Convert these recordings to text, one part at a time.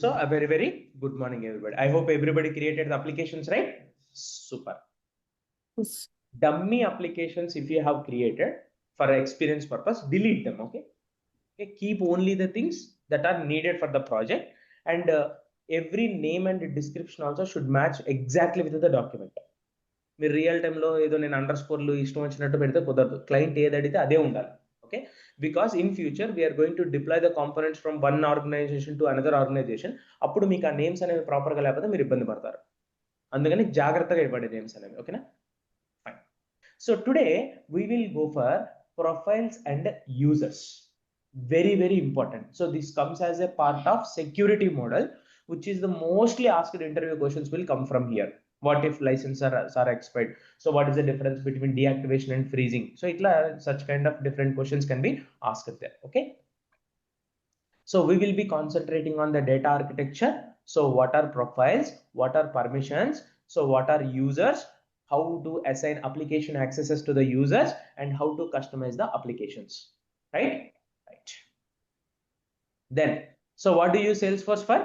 So a very, very good morning, everybody. I hope everybody created the applications, right? Super. Yes. Dummy applications, if you have created for experience purpose, delete them, okay? Keep only the things that are needed for the project, and every name and description also should match exactly with the document. మీరు real టైంలో ఏదో నేను under స్కోర్లు ఇష్టం వచ్చినట్టు పెడితే కుదరదు. Client ఏది అడిగితే అదే ఉండాలి. Okay, because in future we're going to deploy the components from one organization to another organization. అప్పుడు మీకు ఆ నేమ్స్ అనేవి ప్రాపర్గా లేకపోతే మీరు ఇబ్బంది పడతారు. అందుకని జాగ్రత్తగా ఇవ్వండి నేమ్స్ అనేవి. ఓకేనా, fine. So today we will go for profiles and users. Very, very important. So this comes as a part of security model, which is the mostly asked interview questions will come from here. What if licenses are expired? So what is the difference between deactivation and freezing? So such kind of different questions can be asked there. Okay, so we will be concentrating on the data architecture. So what are profiles, what are permissions, so what are users, how to assign application accesses to the users, and how to customize the applications, right? Then, so what do you use Salesforce for?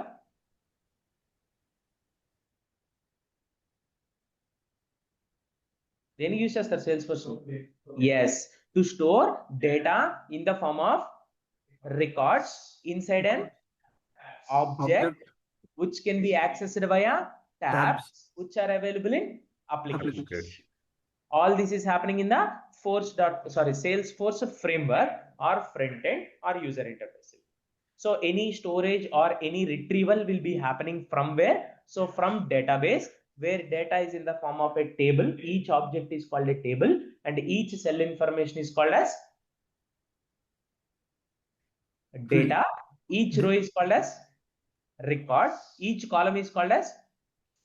Then you use the Salesforce. Yes, to store data in the form of records inside an object which can be accessed via tabs which are available in applications. All this is happening in the Salesforce framework or front end or user interface. So any storage or any retrieval will be happening from where? So from database, where data is in the form of a table. Each object is called a table, and each cell information is called as data. Each row is called as record. Each column is called as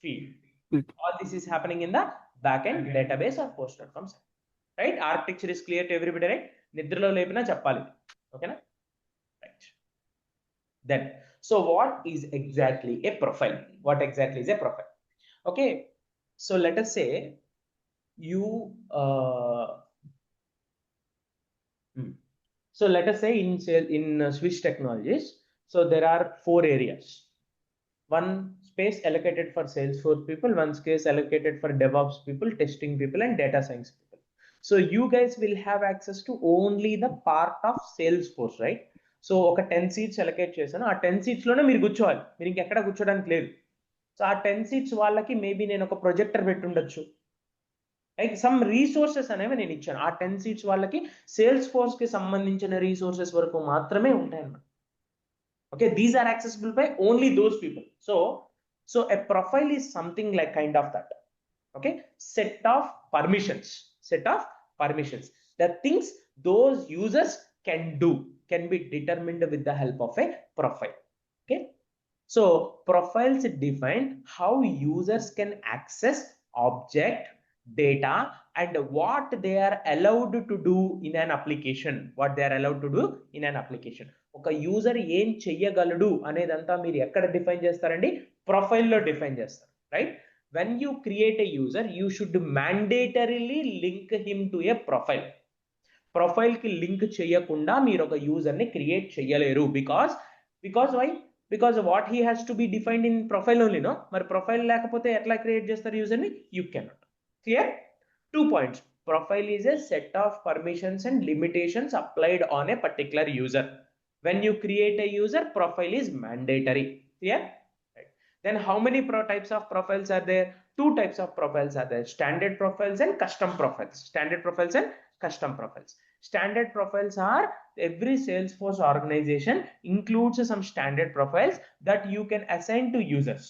field. All this is happening in the backend database or post.com site. Right? Architecture is clear to everybody, right? Nidrilo lepina chappali. Okay na? Right. Then, so what is exactly a profile? What exactly is a profile? Okay, so let us say you so let us say in Swiss Technologies, so there are 4 areas. One space allocated for Salesforce people, one space allocated for DevOps people, testing people, and data science people. So you guys will have access to only the part of Salesforce, right? So ఒక 10 seats allocate చేశాను. ఆ 10 seats లోనే మీరు కూర్చోవాలి, మీరు ఇంకెక్కడ కూర్చోడానికి లేదు. సో ఆ 10 seats వాళ్ళకి మేబీ నేను ఒక ప్రొజెక్టర్ పెట్టుండొచ్చు, లైక్ సమ్ రీసోర్సెస్ అనేవి నేను ఇచ్చాను. ఆ 10 seats వాళ్ళకి సేల్స్ ఫోర్స్ కి సంబంధించిన రీసోర్సెస్ వరకు మాత్రమే ఉంటాయి అన్నమాట. Okay, these are accessible by only those people. So a profile is something like kind of that. Okay, set of permissions. The things those users can do can be determined with the help of a profile. Okay, so profiles define how users can access object data and what they are allowed to do in an application. ఒక user ఏం చెయ్యగలడు అనేదంతా మీరు ఎక్కడ define చేస్తారండి? ప్రొఫైల్లో define చేస్తారు, right? When you create a user, you should mandatorily link him to a profile. Profile కి link చేయకుండా మీరు ఒక యూజర్ ని క్రియేట్ చేయలేరు. Because why? Because what he has to be defined in profile only. No, మరి profile లేకపోతే ఎట్లా create చేస్తారు యూజర్ ని? You cannot. Clear? 2 points. Profile is a set of permissions and limitations applied on a particular user. When you create a user, profile is mandatory. Clear? Then how many types of profiles are there? 2 types of profiles are there: standard profiles and custom profiles. Standard profiles are, every Salesforce organization includes some standard profiles that you can assign to users.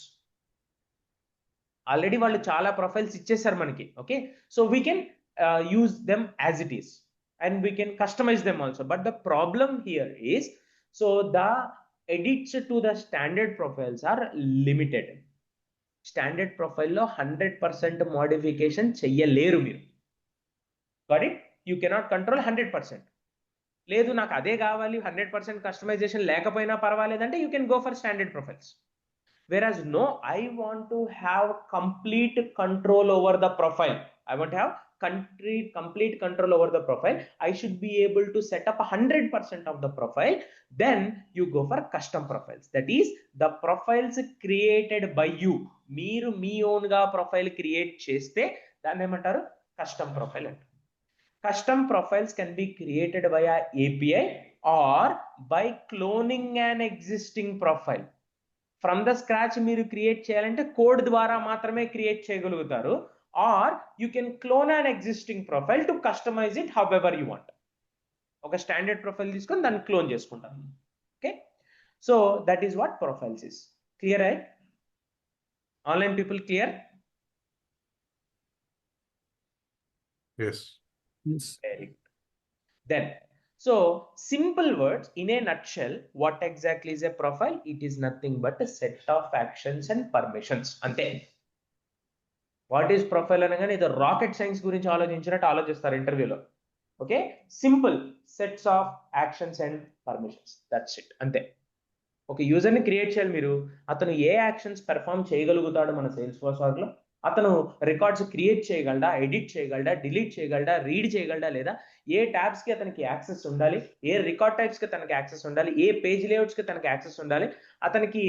Already వాళ్ళు చాలా profiles ఇచ్చేసారు మనకి. Okay, so we can use them as it is and we can customize them also. But the problem here is, so the edits to the standard profiles are limited. Standard ప్రొఫైల్లో 100% modification చెయ్యలేరు మీరు. But you cannot control 100%. లేదు నాకు అదే కావాలి, 100% customization లేకపోయినా పర్వాలేదంటే you can go for standard profiles. Whereas no, I want to have complete control over the profile. I want to have complete control over the profile. I should be able to set up 100% of the profile. Then you go for custom profiles. That is the profiles created by you. మీరు మీ own గా profile create చేస్తే దాన్ని ఏమంటారు custom profile అంటారు. Custom profiles can be created via API or by cloning an existing profile. From the scratch మీరు create చేయాలంటే code ద్వారా మాత్రమే క్రియేట్ చేయగలుగుతారు, or you can clone an existing profile to customize it however you want. ఒక standard profile తీసుకొని దాన్ని clone చేసుకుంటారు. Okay, so that is what profiles is. Clear right? Online people clear? Yes. Very good. Then, so simple words in a nutshell, what exactly is a profile? It is nothing but a set of actions and permissions. Ante. What is profile అనగానే ఇది rocket science గురించి ఆలోచించినట్టు ఆలోచిస్తారు ఇంటర్వ్యూలో. Okay, simple sets of actions and permissions, that's it, అంతే. ఒక యూజర్ని create చేయాలి మీరు, అతను ఏ యాక్షన్స్ పెర్ఫామ్ చేయగలుగుతాడు మన సేల్స్ ఫోర్స్ ఆర్గ్లో, అతను రికార్డ్స్ క్రియేట్ చేయగలడా, ఎడిట్ చేయగలడా, డిలీట్ చేయగలడా, రీడ్ చేయగలడా, లేదా ఏ ట్యాబ్స్కి అతనికి యాక్సెస్ ఉండాలి, ఏ రికార్డ్ టైప్స్కి తనకి యాక్సెస్ ఉండాలి, ఏ పేజ్ లేఅవుట్స్కి తనకి యాక్సెస్ ఉండాలి, అతనికి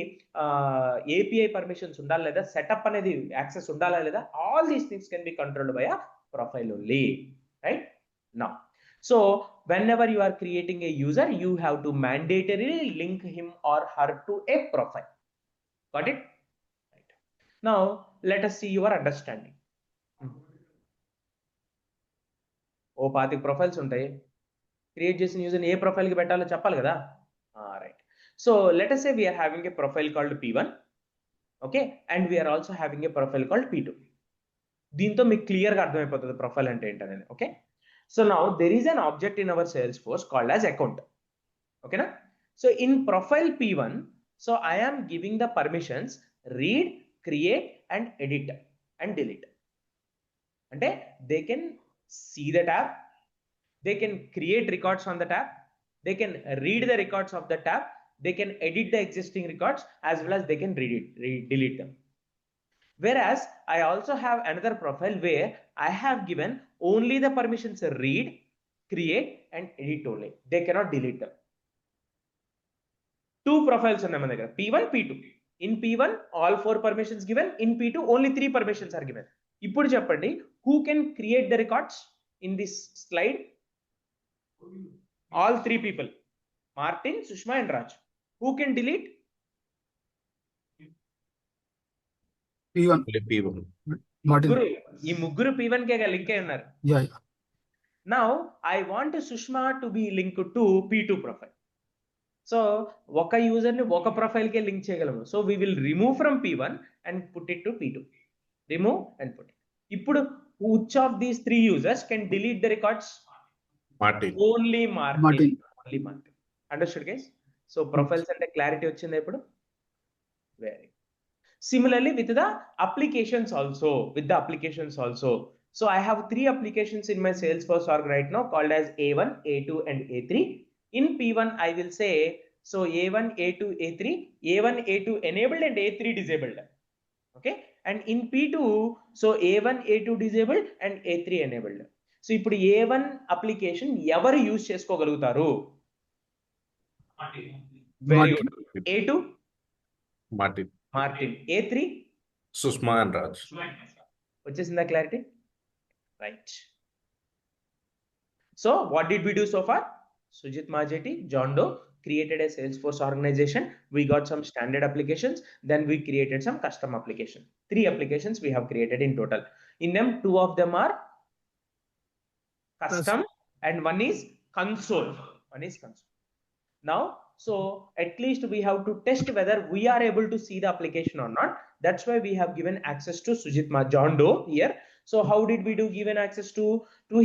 ఏపీఐ పర్మిషన్స్ ఉండాలి లేదా, సెటప్ అనేది యాక్సెస్ ఉండాలా లేదా, all these things can be controlled by a profile only, right? Now, so whenever you are creating a user, you have to mandatorily link him or her to a profile. Got it? Right. Now, let us see your understanding. ఓ 5 profiles ఉంటాయి, create చేసిన యూజర్ని ఏ ప్రొఫైల్కి పెట్టాలో చెప్పాలి కదా. Right, so let us say we are having a profile called P1, okay, and we are also having a profile called P2. దీంతో మీకు క్లియర్గా అర్థమైపోతుంది ప్రొఫైల్ అంటే ఏంటనేది. Okay, so now there is an object in our Salesforce called as account. Okay na? So in profile P1, so I am giving the permissions read, create and edit and delete. Ante they can see the tab, they can create records on the tab, they can read the records of the tab, they can edit the existing records, as well as they can delete them. Whereas I also have another profile where I have given only the permissions read, create and edit only. They cannot delete them. Two profiles ఉన్నాయి మన దగ్గర, P1, P2. In P1 all 4 permissions given, in P2 only 3 permissions are given. ఇప్పుడు చెప్పండి, who can create the records in this slide? All 3 people, Martin, Sushma and Raj. Who can delete? P1. ఈ ముగ్గురు P1 కే link అయి ఉన్నారు. Now I want Sushma to be linked to P2 profile. So ఒక యూజర్ని ఒక ప్రొఫైల్కే link చేయగలము. So we will remove from P1 and put it to P2. Remove and put it. ఇప్పుడు which of these 3 users can delete the records? Martin. Only Martin. Only Martin. Understood guys? So profiles అంటే clarity వచ్చిందా ఇప్పుడు? Very. Similarly with the applications also, so I have 3 applications in my Salesforce org right now called as A1, A2 and A3. In P1 I will say, so A1, A2, A3, A1, A2 enabled and A3 disabled. Okay, and in P2, so A1, A2 disabled and A3 enabled. So ఇప్పుడు A1 application ఎవరు use చేసుకోగలుగుతారు? Very good. A2 Martin. A3 Sushma and Raj. వచ్చేసిందా clarity? Right. So what did we do so far? Sujit Majeti, John Doe created a Salesforce organization. We got some standard applications. Then we created some custom application. 3 applications we have created in total. In them, 2 of them are custom and one is console. Now, so at least we have to test whether we are able to see the application or not. That's why we have given access to John Doe here. So how did we do given access to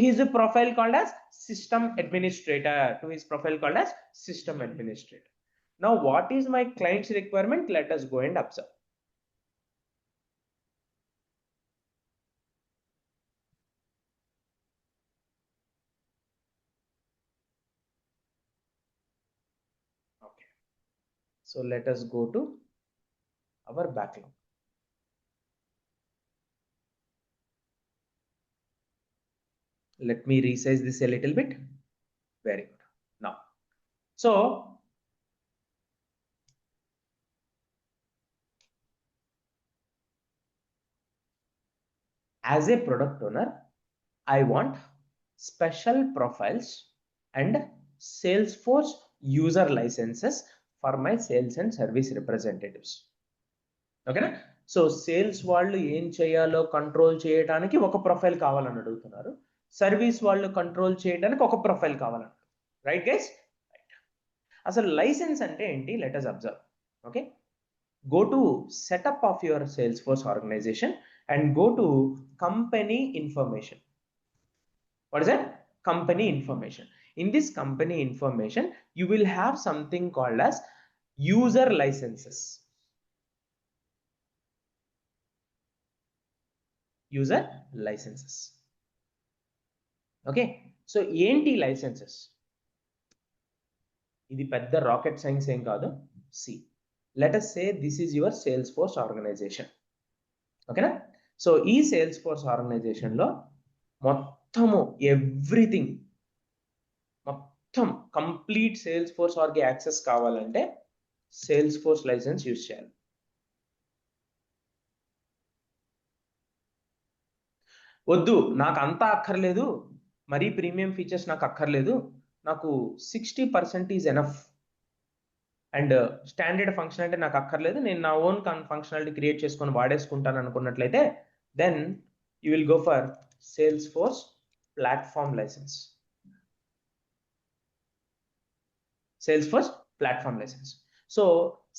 his profile called as system administrator, Now what is my client's requirement? Let us go and observe. Okay, so let us go to our backlog. Let me resize this a little bit. Very good. Now, so as a product owner, I want special profiles and Salesforce user licenses for my sales and service representatives. ఓకేనా? So sales వాళ్ళు ఏం చేయాలో control చేయడానికి ఒక profile కావాలని అడుగుతున్నారు, service వాళ్ళు control చేయడానికి ఒక ప్రొఫైల్ కావాలని. Right guys? రైట్. అసలు లైసెన్స్ అంటే ఏంటి? Let us observe. Okay, go to setup of your Salesforce organization and go to company information. What is that? Company information. In this company information, you will have something called as user licenses. User licenses. Okay, so ఏంటి licenses? ఇది పెద్ద rocket science ఏం కాదు. See, let us say this is your Salesforce organization. ఓకేనా? So ఈ Salesforce organization లో మొత్తము everything, మొత్తం కంప్లీట్ Salesforce ఆర్కి యాక్సెస్ కావాలంటే Salesforce లైసెన్స్ యూజ్ చేయాలి. వద్దు, నాకు అంతా అక్కర్లేదు, మరీ ప్రీమియం ఫీచర్స్ నాకు అక్కర్లేదు, నాకు 60% is enough and standard functionality నాకు అక్కర్లేదు, నేను నా ఓన్ ఫంక్షనాలిటీ క్రియేట్ చేసుకొని వాడేసుకుంటాను అనుకున్నట్లయితే, then you will go for Salesforce platform license. Salesforce platform license. So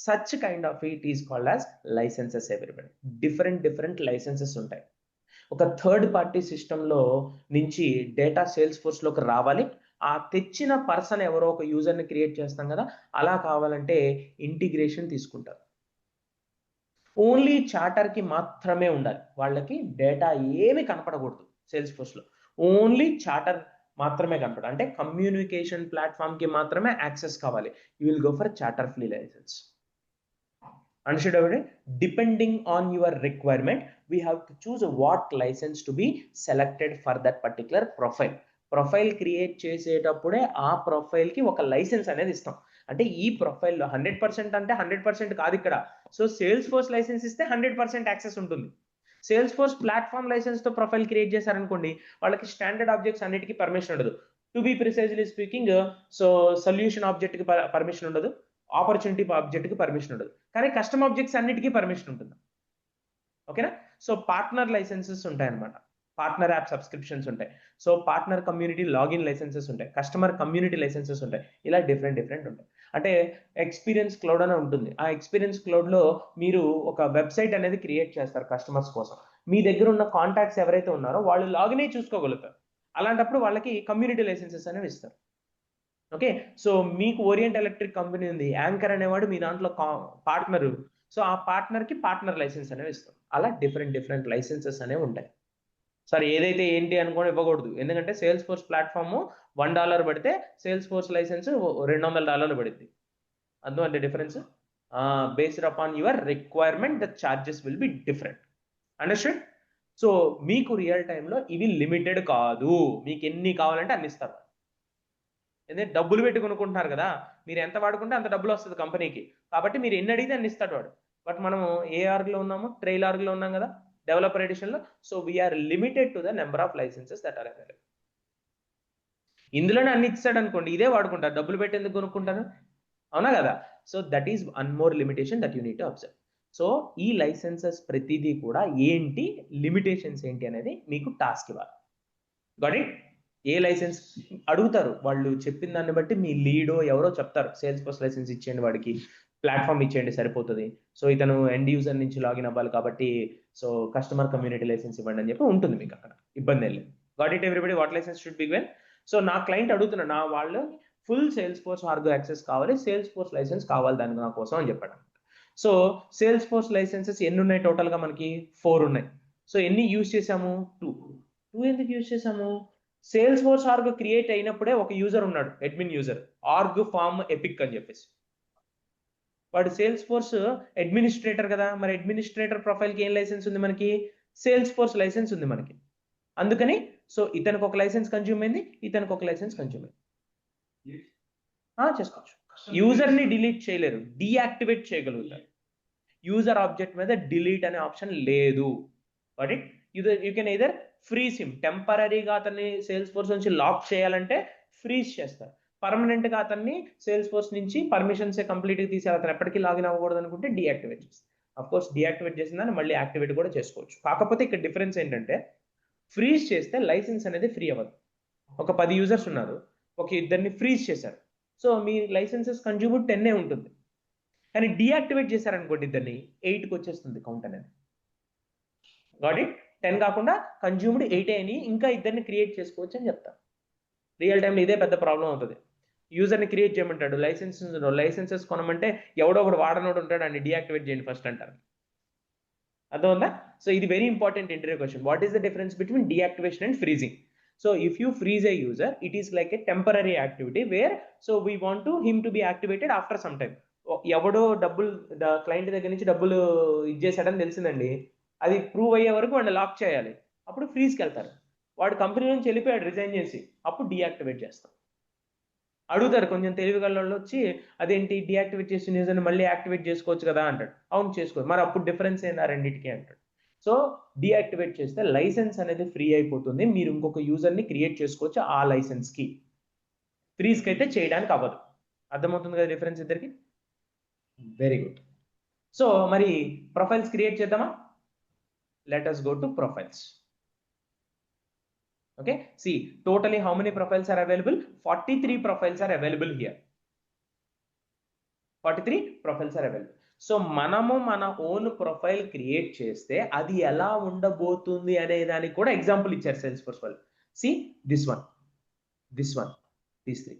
such kind of it is called as licenses. Everybody, different licenses ఉంటాయి. ఒక third party సిస్టంలో నుంచి డేటా Salesforce లోకి రావాలి, ఆ తెచ్చిన పర్సన్ ఎవరో ఒక యూజర్ని క్రియేట్ చేస్తాం కదా, అలా కావాలంటే ఇంటిగ్రేషన్ తీసుకుంటారు. ఓన్లీ చార్టర్కి మాత్రమే ఉండాలి, వాళ్ళకి డేటా ఏమి కనపడకూడదు Salesforceలో, ఓన్లీ చార్టర్ మాత్రమే కనపడాలి. అంటే కమ్యూనికేషన్ ప్లాట్ఫామ్కి మాత్రమే యాక్సెస్ కావాలి. You will go for Chatter free license. Understood everybody? Depending on your requirement, we have to choose what license to be selected for that particular profile. Profile create చేసేటప్పుడే ఆ ప్రొఫైల్కి ఒక licence అనేది ఇస్తాం. అంటే ఈ ప్రొఫైల్లో 100% అంటే 100% కాదు ఇక్కడ. సో Salesforce లైసెన్స్ ఇస్తే 100% యాక్సెస్ ఉంటుంది. Salesforce ప్లాట్ఫామ్ లైసెన్స్తో ప్రొఫైల్ క్రియేట్ చేశారనుకోండి, వాళ్ళకి స్టాండర్డ్ ఆబ్జెక్ట్స్ అన్నిటికీ పర్మిషన్ ఉండదు. To be precisely speaking, so solution ఆబ్జెక్ట్కి పర్మిషన్ ఉండదు, ఆపర్చునిటీ ఆబ్జెక్ట్కి పర్మిషన్ ఉండదు, కానీ కస్టమ్ ఆబ్జెక్ట్స్ అన్నిటికీ పర్మిషన్ ఉంటుంది. ఓకేనా? సో పార్ట్నర్ లైసెన్సెస్ ఉంటాయి అన్నమాట, పార్ట్నర్ యాప్ సబ్స్క్రిప్షన్స్ ఉంటాయి, so partner community login licences ఉంటాయి, కస్టమర్ కమ్యూనిటీ లైసెన్సెస్ ఉంటాయి, ఇలా డిఫరెంట్ ఉంటాయి. అంటే ఎక్స్పీరియన్స్ క్లౌడ్ అని ఉంటుంది, ఆ ఎక్స్పీరియన్స్ క్లౌడ్లో మీరు ఒక వెబ్సైట్ అనేది క్రియేట్ చేస్తారు కస్టమర్స్ కోసం. మీ దగ్గర ఉన్న కాంటాక్ట్స్ ఎవరైతే ఉన్నారో వాళ్ళు లాగిన్ అయ్యి చూసుకోగలుగుతారు. అలాంటప్పుడు వాళ్ళకి కమ్యూనిటీ లైసెన్సెస్ అనేవి ఇస్తారు. ఓకే, సో మీకు ఓరియంట్ ఎలక్ట్రిక్ కంపెనీ ఉంది, యాంకర్ అనేవాడు మీ దాంట్లో పార్ట్నరు, సో ఆ పార్ట్నర్కి పార్ట్నర్ లైసెన్స్ అనేవి ఇస్తాం. అలా డిఫరెంట్ లైసెన్సెస్ అనేవి ఉంటాయి. సరే, ఏదైతే ఏంటి అనుకోని ఇవ్వకూడదు, ఎందుకంటే Salesforce ప్లాట్ఫామ్ $1 పడితే Salesforce లైసెన్స్ $200 పడుద్ది. అందులో అంటే difference based upon your requirement the charges will be different. Understand? So మీకు రియల్ టైంలో ఇవి లిమిటెడ్ కాదు, మీకు ఎన్ని కావాలంటే అన్ని ఇస్తారు. ఎందుకంటే డబ్బులు పెట్టి కొనుక్కుంటున్నారు కదా, మీరు ఎంత వాడుకుంటే అంత డబ్బులు వస్తుంది కంపెనీకి, కాబట్టి మీరు ఎన్ని అడిగితే అన్ని ఇస్తాడు వాడు. బట్ మనం ఏ ఆర్గ్లో ఉన్నాము? ట్రైల్ ఆర్గ్లో ఉన్నాం కదా, డెవలపర్ ఎడిషన్లో. So we are limited to the number of licenses that are available. ఇందులోనే అన్ని ఇచ్చాడు అనుకోండి, ఇదే వాడుకుంటారు, డబ్బులు పెట్టి ఎందుకు కొనుక్కుంటారు? అవునా కదా? So that is one more limitation that you need to observe. So ఈ లైసెన్సెస్ ప్రతిదీ కూడా ఏంటి, లిమిటేషన్స్ ఏంటి అనేది మీకు టాస్క్ ఇవ్వాలి. Got it? ఏ లైసెన్స్ అడుగుతారు వాళ్ళు, చెప్పిన దాన్ని బట్టి మీ లీడో ఎవరో చెప్తారు, Salesforce లైసెన్స్ ఇచ్చేయండి వాడికి, ప్లాట్ఫామ్ ఇచ్చేయండి సరిపోతుంది, సో ఇతను ఎండ్ యూజర్ నుంచి లాగిన్ అవ్వాలి కాబట్టి సో కస్టమర్ కమ్యూనిటీ లైసెన్స్ ఇవ్వండి అని చెప్పి ఉంటుంది మీకు, అక్కడ ఇబ్బంది లేదు. Got it everybody? What license should be given? So నా క్లయింట్ అడుగుతున్నా, నా వాళ్ళు ఫుల్ Salesforce ఆర్గో యాక్సెస్ కావాలి, Salesforce లైసెన్స్ కావాలి దానికి నా కోసం అని చెప్పాడు. సో Salesforce లైసెన్సెస్ ఎన్ని ఉన్నాయి టోటల్గా? మనకి 4 ఉన్నాయి. సో ఎన్ని యూజ్ చేసాము? 2 ఎందుకు యూజ్ చేసాము? Salesforce ఆర్గ్ క్రియేట్ అయినప్పుడే ఒక యూజర్ ఉన్నాడు, admin user, org farm epic అని చెప్పేసి. వాడు Salesforce అడ్మినిస్ట్రేటర్ కదా, మరి అడ్మినిస్ట్రేటర్ ప్రొఫైల్కి ఏం లైసెన్స్ ఉంది మనకి? Salesforce లైసెన్స్ ఉంది మనకి. అందుకని సో ఇతనికి ఒక లైసెన్స్ కన్జ్యూమ్ అయింది, ఇతనికి ఒక లైసెన్స్ కన్జ్యూమ్ అయింది. చేసుకోవచ్చు. యూజర్ని డిలీట్ చేయలేరు, డీయాక్టివేట్ చేయగలుగుతారు. యూజర్ ఆబ్జెక్ట్ మీద డిలీట్ అనే ఆప్షన్ లేదు. But you can either freeze him, టెంపరీగా అతన్ని సేల్స్ ఫోర్స్ నుంచి లాక్ చేయాలంటే ఫ్రీజ్ చేస్తారు. పర్మనెంట్గా అతన్ని సేల్స్ ఫోర్స్ నుంచి పర్మిషన్స్ కంప్లీట్గా తీసేయాలి, అతను ఎప్పటికీ లాగిన్ అవ్వకూడదు అనుకుంటే డీయాక్టివేట్ చేస్తారు. అఫ్ కోర్స్ డీయాక్టివేట్ చేసిన దాన్ని మళ్ళీ యాక్టివేట్ కూడా చేసుకోవచ్చు. కాకపోతే ఇక్కడ డిఫరెన్స్ ఏంటంటే ఫ్రీజ్ చేస్తే లైసెన్స్ అనేది ఫ్రీ అవ్వదు. ఒక 10 యూజర్స్ ఉన్నారు, ఒక ఇద్దరిని ఫ్రీజ్ చేశారు, సో మీ లైసెన్సెస్ కన్జ్యూమ్డ్ 10 ఉంటుంది. కానీ డీయాక్టివేట్ చేశారనుకోండి ఇద్దరిని, 8కి వచ్చేస్తుంది కౌంట్ అనేది. Got it? 10 కాకుండా కన్జ్యూమ్డ్ 8 అని ఇంకా ఇద్దరిని క్రియేట్ చేసుకోవచ్చు అని చెప్తారు. రియల్ టైంలో ఇదే పెద్ద ప్రాబ్లం అవుతుంది. యూజర్ని క్రియేట్ చేయమంటాడు, లైసెన్సెస్ కొనమంటే ఎవడో ఒకడు వాడనోడు ఉంటాడు, అని డీయాక్టివేట్ చేయండి ఫస్ట్ అంటారు. అర్థం? సో ఇది very important interview question. What is the difference between deactivation and freezing? So if you freeze a user, it is like a temporary activity where so we want him to be activated after some time. ఎవడో డబ్బులు client దగ్గర నుంచి డబ్బులు ఇచ్చేసాడని తెలిసిందండి, అది prove అయ్యే వరకు వాడిని లాక్ చేయాలి, అప్పుడు ఫ్రీజ్కి వెళ్తారు. వాడు కంపెనీ నుంచి వెళ్ళిపోయాడు రిజైన్ చేసి, అప్పుడు డీయాక్టివేట్ చేస్తాం. అడుగుతారు కొంచెం తెలివిగల వచ్చి, అదేంటి డీయాక్టివేట్ చేసిన యూజర్ని మళ్ళీ యాక్టివేట్ చేసుకోవచ్చు కదా అంటాడు. అవును చేసుకోవచ్చు, మరి అప్పుడు డిఫరెన్స్ ఏందా రెండింటికి అంటాడు. సో డీయాక్టివేట్ చేస్తే లైసెన్స్ అనేది ఫ్రీ అయిపోతుంది, మీరు ఇంకొక యూజర్ని క్రియేట్ చేసుకోవచ్చు ఆ లైసెన్స్కి. ఫ్రీజ్కి అయితే చేయడానికి అవ్వదు. అర్థమవుతుంది కదా డిఫరెన్స్ ఇద్దరికి? Very good. సో మరి ప్రొఫైల్స్ క్రియేట్ చేద్దామా? Let us go to profiles. Okay, see totally how many profiles are available? 43 profiles are available here. 43 profiles are available. So మనము మన ఓన్ ప్రొఫైల్ క్రియేట్ చేస్తే అది ఎలా ఉండబోతుంది అనే దానికి కూడా ఎగ్జాంపుల్ ఇచ్చారు సేల్స్ ఫోర్స్ వాళ్ళు. See this one, these 3.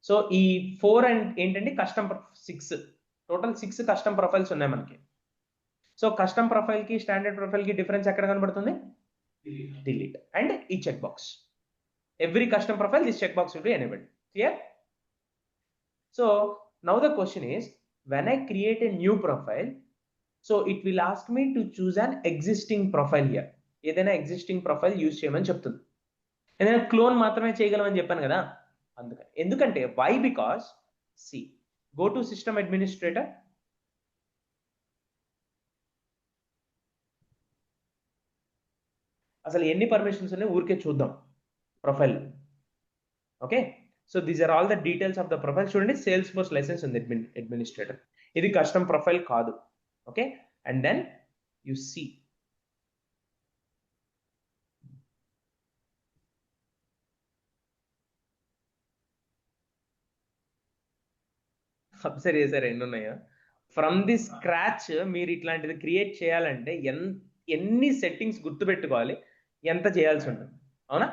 So ఈ 4 అండ్ ఏంటంటే కస్టమ్ 6, టోటల్ 6 కస్టమ్ ప్రొఫైల్స్ ఉన్నాయి మనకి. సో కస్టమ్ ప్రొఫైల్ కి స్టాండర్డ్ ప్రొఫైల్ కి డిఫరెన్స్ ఎక్కడ కనబడుతుంది? డిలీట్ అండ్ ఈ check box. Every custom profile this check box will be enabled. Clear? So now the question is, when I create a new profile, so it will ask me to choose an existing profile here. ఏదైనా existing profile use చేయమని చెప్తుంది. ఏదైనా clone మాత్రమే చేయగలమని చెప్పాను కదా, అందుకని. ఎందుకంటే why? Because see go to system administrator, అసలు ఎన్ని పర్మిషన్స్ ఉన్నాయి ఊరికే చూద్దాం profile. Okay, so these are all the details of the profile. చూడండి, సేల్స్ ఫోర్స్ లైసెన్స్ ఉంది అడ్మినిస్ట్రేటర్, ఇది కస్టమ్ ప్రొఫైల్ కాదు. Okay, and then you see observe చేశారు ఎన్ని ఉన్నాయో. ఫ్రమ్ ది స్క్రాచ్ మీరు ఇట్లాంటిది క్రియేట్ చేయాలంటే ఎన్ని సెట్టింగ్స్ గుర్తుపెట్టుకోవాలి, ఎంత చేయాల్సి ఉంటుంది, అవునా?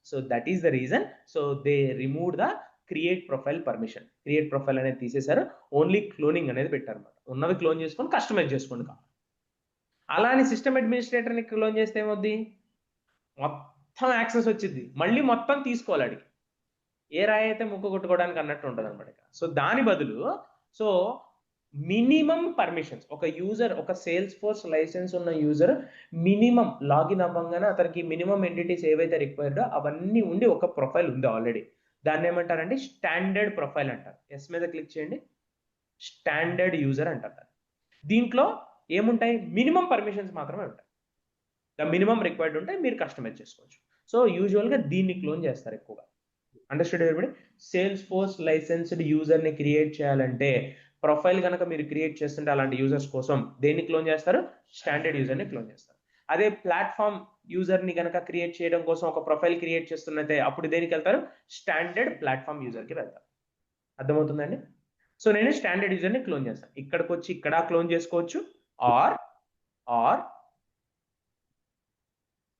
So that is the reason. So they remove the create profile permission. Create profile అనేది తీసేశారు, ఓన్లీ క్లోనింగ్ అనేది పెట్టారన్నమాట. ఉన్నవి క్లోన్ చేసుకొని కస్టమైజ్ చేసుకోండి కావాలి. అలా అని సిస్టమ్ అడ్మినిస్ట్రేటర్ని క్లోన్ చేస్తే ఏమవుద్ది? మొత్తం యాక్సెస్ వచ్చింది, మళ్ళీ మొత్తం తీసుకోవాలి అడిగి, ఏ రాయి అయితే ముక్కు కొట్టుకోవడానికి అన్నట్టు ఉంటుంది అనమాట. సో దాని బదులు సో మినిమం పర్మిషన్స్, ఒక యూజర్, ఒక సేల్స్ ఫోర్స్ లైసెన్స్ ఉన్న యూజర్ మినిమం లాగిన్ అవ్వగానే అతనికి మినిమం ఎంటిటీస్ ఏవైతే రిక్వైర్డో అవన్నీ ఉండి ఒక ప్రొఫైల్ ఉంది ఆల్రెడీ, దాన్ని ఏమంటారంటే స్టాండర్డ్ ప్రొఫైల్ అంటారు. ఎస్ మీద క్లిక్ చేయండి, స్టాండర్డ్ యూజర్ అంటారు. దీంట్లో ఏముంటాయి? మినిమం పర్మిషన్స్ మాత్రమే ఉంటాయి, ద మినిమం రిక్వైర్డ్ ఉంటాయి, మీరు కస్టమైజ్ చేసుకోవచ్చు. సో యూజువల్గా దీన్ని క్లోన్ చేస్తారు ఎక్కువగా. Understood everybody? Salesforce licensed యూజర్ని క్రియేట్ చేయాలంటే, ప్రొఫైల్ కనుక మీరు క్రియేట్ చేస్తుంటే అలాంటి యూజర్స్ కోసం దేన్ని క్లోన్ చేస్తారు? స్టాండర్డ్ యూజర్ని క్లోన్ చేస్తారు. అదే ప్లాట్ఫామ్ యూజర్ని కనుక క్రియేట్ చేయడం కోసం ఒక ప్రొఫైల్ క్రియేట్ చేస్తున్నట్టే, అప్పుడు దేనికి వెళ్తారు? స్టాండర్డ్ ప్లాట్ఫామ్ యూజర్కి వెళ్తారు. అర్థమవుతుందండి? సో నేను స్టాండర్డ్ యూజర్ని క్లోన్ చేస్తాను. ఇక్కడికి వచ్చి ఇక్కడ క్లోన్ చేసుకోవచ్చు, are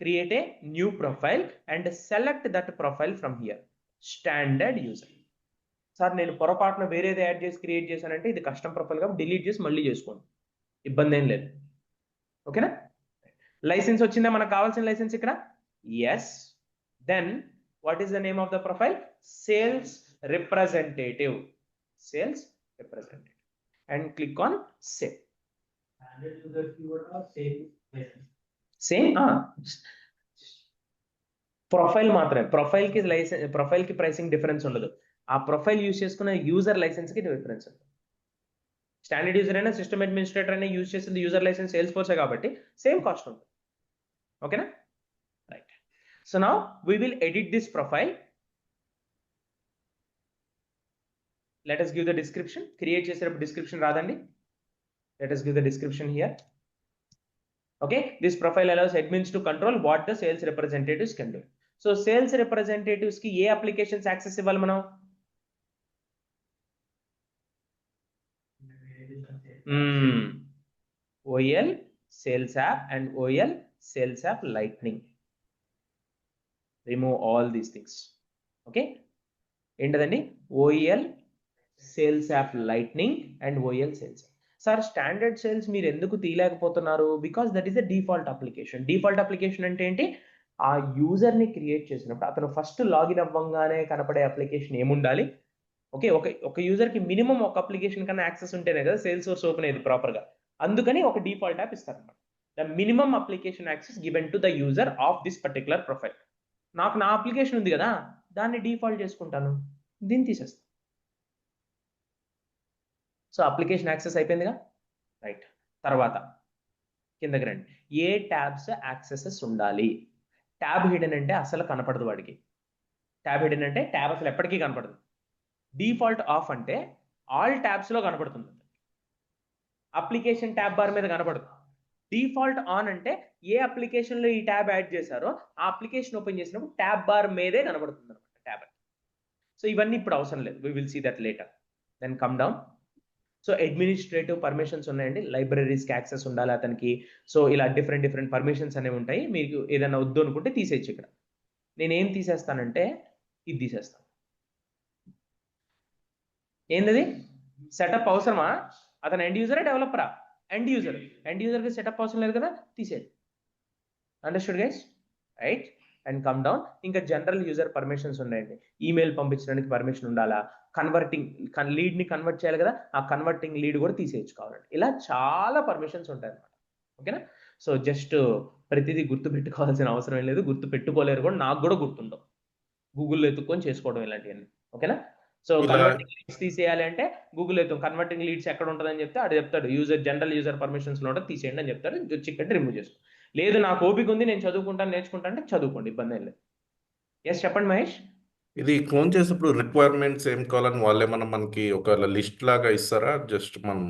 create a new profile and select that profile from here, standard user. Sir నేను పొరపాటున వేరేది యాడ్ చేసి క్రియేట్ చేశానంటే ఇది కస్టమ్ ప్రొఫైల్ కాబట్టి డిలీట్ చేసి మళ్ళీ చేసుకోండి, ఇబ్బంది ఏం లేదు. ఓకేనా? లైసెన్స్ వచ్చిందా? మనకు కావాల్సిన లైసెన్స్ ఇక్కడ, yes. Then what is the name of the profile? Sales representative. Sales representative and click on save. Same profile మాత్రమే, ప్రొఫైల్ కి ప్రైసింగ్ డిఫరెన్స్ ఉండదు. ఆ ప్రొఫైల్ యూజ్ చేసుకున్న యూజర్ లైసెన్స్ కి డిఫరెన్స్ ఉంటుంది. స్టాండర్డ్ యూజర్ అయినా సిస్టమ్ అడ్మినిస్ట్రేటర్ అయినా use చేసింది యూజర్ లైసెన్స్ సేల్స్ ఫోర్సే కాబట్టి సేమ్ కాస్ట్ ఉంటుంది. ఓకేనా, right. So now we will edit this profile. Let us give the description. Create చేసేటప్పుడు డిస్క్రిప్షన్ రాదండి. Let us give the description here. Okay, this profile allows admins to control what the sales representatives can do. So sales representatives ki A applications access ఇవ్వాలి మనం? OEL sales app and OEL sales app lightning. Remove all these things. Okay, ఏంటదండి? OEL sales app lightning and OEL sales app. Sir standard sales మీరు ఎందుకు తీయలేకపోతున్నారు? Because that is the default application. Default application అంటే ఏంటి? ఆ యూజర్ని create చేసినప్పుడు అతను first login అవ్వంగానే కనపడే అప్లికేషన్ ఏముండాలి? ఓకే, ఒక యూజర్కి మినిమం ఒక అప్లికేషన్ కన్నా యాక్సెస్ ఉంటేనే కదా సేల్స్ సోర్స్ ఓపెన్ అయ్యేది ప్రాపర్గా. అందుకని ఒక డిఫాల్ట్ యాప్ ఇస్తారన్నమాట. The minimum application access given to the user of this particular profile. నాకు నా అప్లికేషన్ ఉంది కదా, దాన్ని డిఫాల్ట్ చేసుకుంటాను, దీన్ని తీసేస్తాను. సో అప్లికేషన్ యాక్సెస్ అయిపోయిందిగా, రైట్. తర్వాత కిందకి రండి. ఏ ట్యాబ్స్ యాక్సెసెస్ ఉండాలి? ట్యాబ్ హిడెన్ అంటే అసలు కనపడదు వాడికి. ట్యాబ్ హిడెన్ అంటే ట్యాబ్ అసలు ఎప్పటికీ కనపడదు. డిఫాల్ట్ ఆఫ్ అంటే ఆల్ ట్యాబ్స్లో కనపడుతుంది, అప్లికేషన్ ట్యాబ్ బార్ మీద కనపడదు. డిఫాల్ట్ ఆన్ అంటే ఏ అప్లికేషన్లో ఈ ట్యాబ్ యాడ్ చేశారో ఆ అప్లికేషన్ ఓపెన్ చేసినప్పుడు ట్యాబ్ బార్ మీదే కనబడుతుంది అనమాట ట్యాబ్. సో ఇవన్నీ ఇప్పుడు అవసరం లేదు, we will see that later. Then come down. So administrative permissions ఉన్నాయండి, లైబ్రరీస్కి యాక్సెస్ ఉండాలి అతనికి. సో ఇలా డిఫరెంట్ పర్మిషన్స్ అనేవి ఉంటాయి. మీకు ఏదైనా వద్దు అనుకుంటే తీసేయచ్చు. ఇక్కడ నేనేం తీసేస్తానంటే ఇది తీసేస్తాను. ఏంటది? సెటప్ అవసరమా? అతను ఎండ్ యూజరా డెవలపరా? ఎండ్ యూజర్కి సెటప్ అవసరం లేదు కదా, తీసేది. Understood guys, right. And come down. ఇంకా జనరల్ యూజర్ పర్మిషన్స్ ఉన్నాయండి. ఈమెయిల్ పంపించడానికి పర్మిషన్ ఉండాలా, లీడ్ని కన్వర్ట్ చేయాలి కదా, ఆ కన్వర్టింగ్ లీడ్ కూడా తీసేయచ్చు కావాలంటే. ఇలా చాలా పర్మిషన్స్ ఉంటాయి అన్నమాట. ఓకేనా? సో జస్ట్ ప్రతిదీ గుర్తు పెట్టుకోవాల్సిన అవసరం ఏం లేదు, గుర్తు పెట్టుకోలేరు కూడా, నాకు కూడా గుర్తుండవు, గూగుల్లో ఎత్తుక్కొని చేసుకోవడం ఇలాంటివన్నీ. ఓకేనా? సో కన్వర్టింగ్ లీడ్స్ తీసేయాలి అంటే గూగుల్ కన్వర్టింగ్ లీడ్స్ ఎక్కడ ఉంటుందని చెప్తే ఆడు చెప్తాడు జనరల్ యూజర్ పర్మిషన్స్ లో తీసేయండి అని చెప్తాడు. చికెన్ రిమూవ్ చేసుకో. లేదు నాకు ఓపిక ఉంది, నేను చదువుకుంటాను నేర్చుకుంటాను అంటే చదువుకోండి, ఇబ్బంది ఏం లేదు. ఎస్ చెప్పండి మహేష్. ఇది క్లోన్ చేసేప్పుడు రిక్వైర్మెంట్స్ ఏం కావాలని వాళ్ళే మనకి ఒక లిస్ట్ లాగా ఇస్తారా? జస్ట్ మనం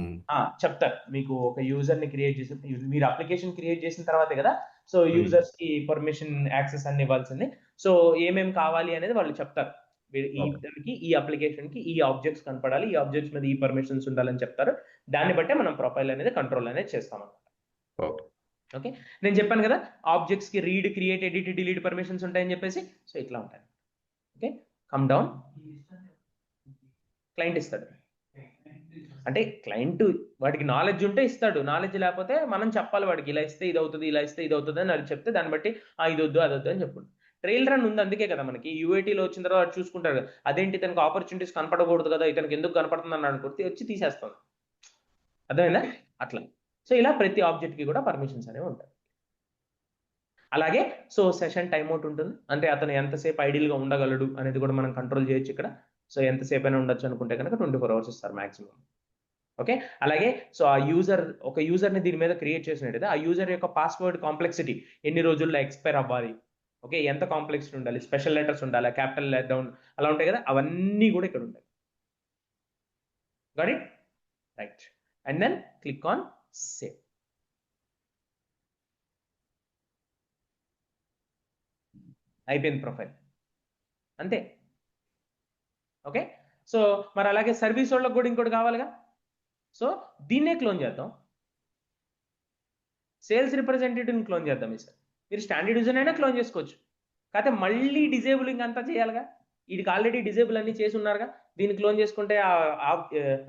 చెప్తారు మీకు. ఒక యూజర్ ని క్రియేట్ చేసి మీరు అప్లికేషన్ క్రియేట్ చేసిన తర్వాతే కదా సో యూజర్స్ కి పర్మిషన్ యాక్సెస్ అన్ని ఇవ్వాల్సింది. సో ఏమేమి కావాలి అనేది వాళ్ళు చెప్తారు. ఈ అప్లికేషన్ కి ఈ ఆబ్జెక్ట్స్ కనపడాలి, ఈ ఆబ్జెక్ట్స్ మీద ఈ పర్మిషన్స్ ఉండాలని చెప్తారు. దాన్ని బట్టే మనం ప్రొఫైల్ అనేది కంట్రోల్ అనేది చేస్తాం అన్నమాట. ఓకే, నేను చెప్పాను కదా ఆబ్జెక్ట్స్ కి read, create, edit, delete permissions ఉంటాయని చెప్పేసి. సో ఇట్లా ఉంటాయి. Okay, come down. క్లయింట్ ఇస్తాడు అంటే క్లయింట్ వాడికి నాలెడ్జ్ ఉంటే ఇస్తాడు, నాలెడ్జ్ లేకపోతే మనం చెప్పాలి వాడికి, ఇలా ఇస్తే ఇది అవుతుంది, ఇలా ఇస్తే ఇది అవుతుంది అని అది చెప్తే దాన్ని బట్టి ఇది వద్దు అది వద్దు అని చెప్పుకుంటాం. ట్రైల్ రన్ ఉంది అందుకే కదా మనకి యూఐటీలో వచ్చిన తర్వాత చూసుకుంటారు, అదేంటి ఇతనికి ఆపర్చునిటీస్ కనపడకూడదు కదా, ఇతనికి ఎందుకు కనపడుతుంది అని అనుకుంటే వచ్చి తీసేస్తాం. అర్థమైందా? అట్లా. సో ఇలా ప్రతి ఆబ్జెక్ట్కి కూడా పర్మిషన్స్ అనేవి ఉంటాయి. అలాగే సో సెషన్ టైమ్ అవుట్ ఉంటుంది, అంటే అతను ఎంతసేపు ఐడియల్గా ఉండగలడు అనేది కూడా మనం కంట్రోల్ చేయొచ్చు ఇక్కడ. సో ఎంతసేపు అయినా ఉండొచ్చు అనుకుంటే కనుక 24 hours ఇస్తారు మాక్సిమం. ఓకే, అలాగే సో ఒక యూజర్ని దీని మీద క్రియేట్ చేసినట్టయితే ఆ యూజర్ యొక్క పాస్వర్డ్ కాంప్లెక్సిటీ ఎన్ని రోజుల్లో ఎక్స్పైర్ అవ్వాలి, ఓకే, ఎంత కాంప్లెక్సిటీ ఉండాలి, స్పెషల్ లెటర్స్ ఉండాలి, క్యాపిటల్ డౌన్ అలా ఉంటాయి కదా, అవన్నీ కూడా ఇక్కడ ఉంటాయి. Got it? Right. And then click on save. అయిపోయింది ప్రొఫైల్, అంతే. ఓకే, సో మరి అలాగే సర్వీస్ వాళ్ళకి కూడా ఇంకోటి కావాలిగా. సో దీన్నే క్లోన్ చేద్దాం, సేల్స్ రిప్రజెంటేటివ్ని క్లోన్ చేద్దాం. సార్ మీరు స్టాండర్డ్ యూజర్ అయినా క్లోన్ చేసుకోవచ్చు, కాకపోతే మళ్ళీ డిజేబులింగ్ అంతా చేయాలిగా. వీడికి ఆల్రెడీ డిజేబుల్ అన్ని చేసి ఉన్నారుగా, దీన్ని క్లోన్ చేసుకుంటే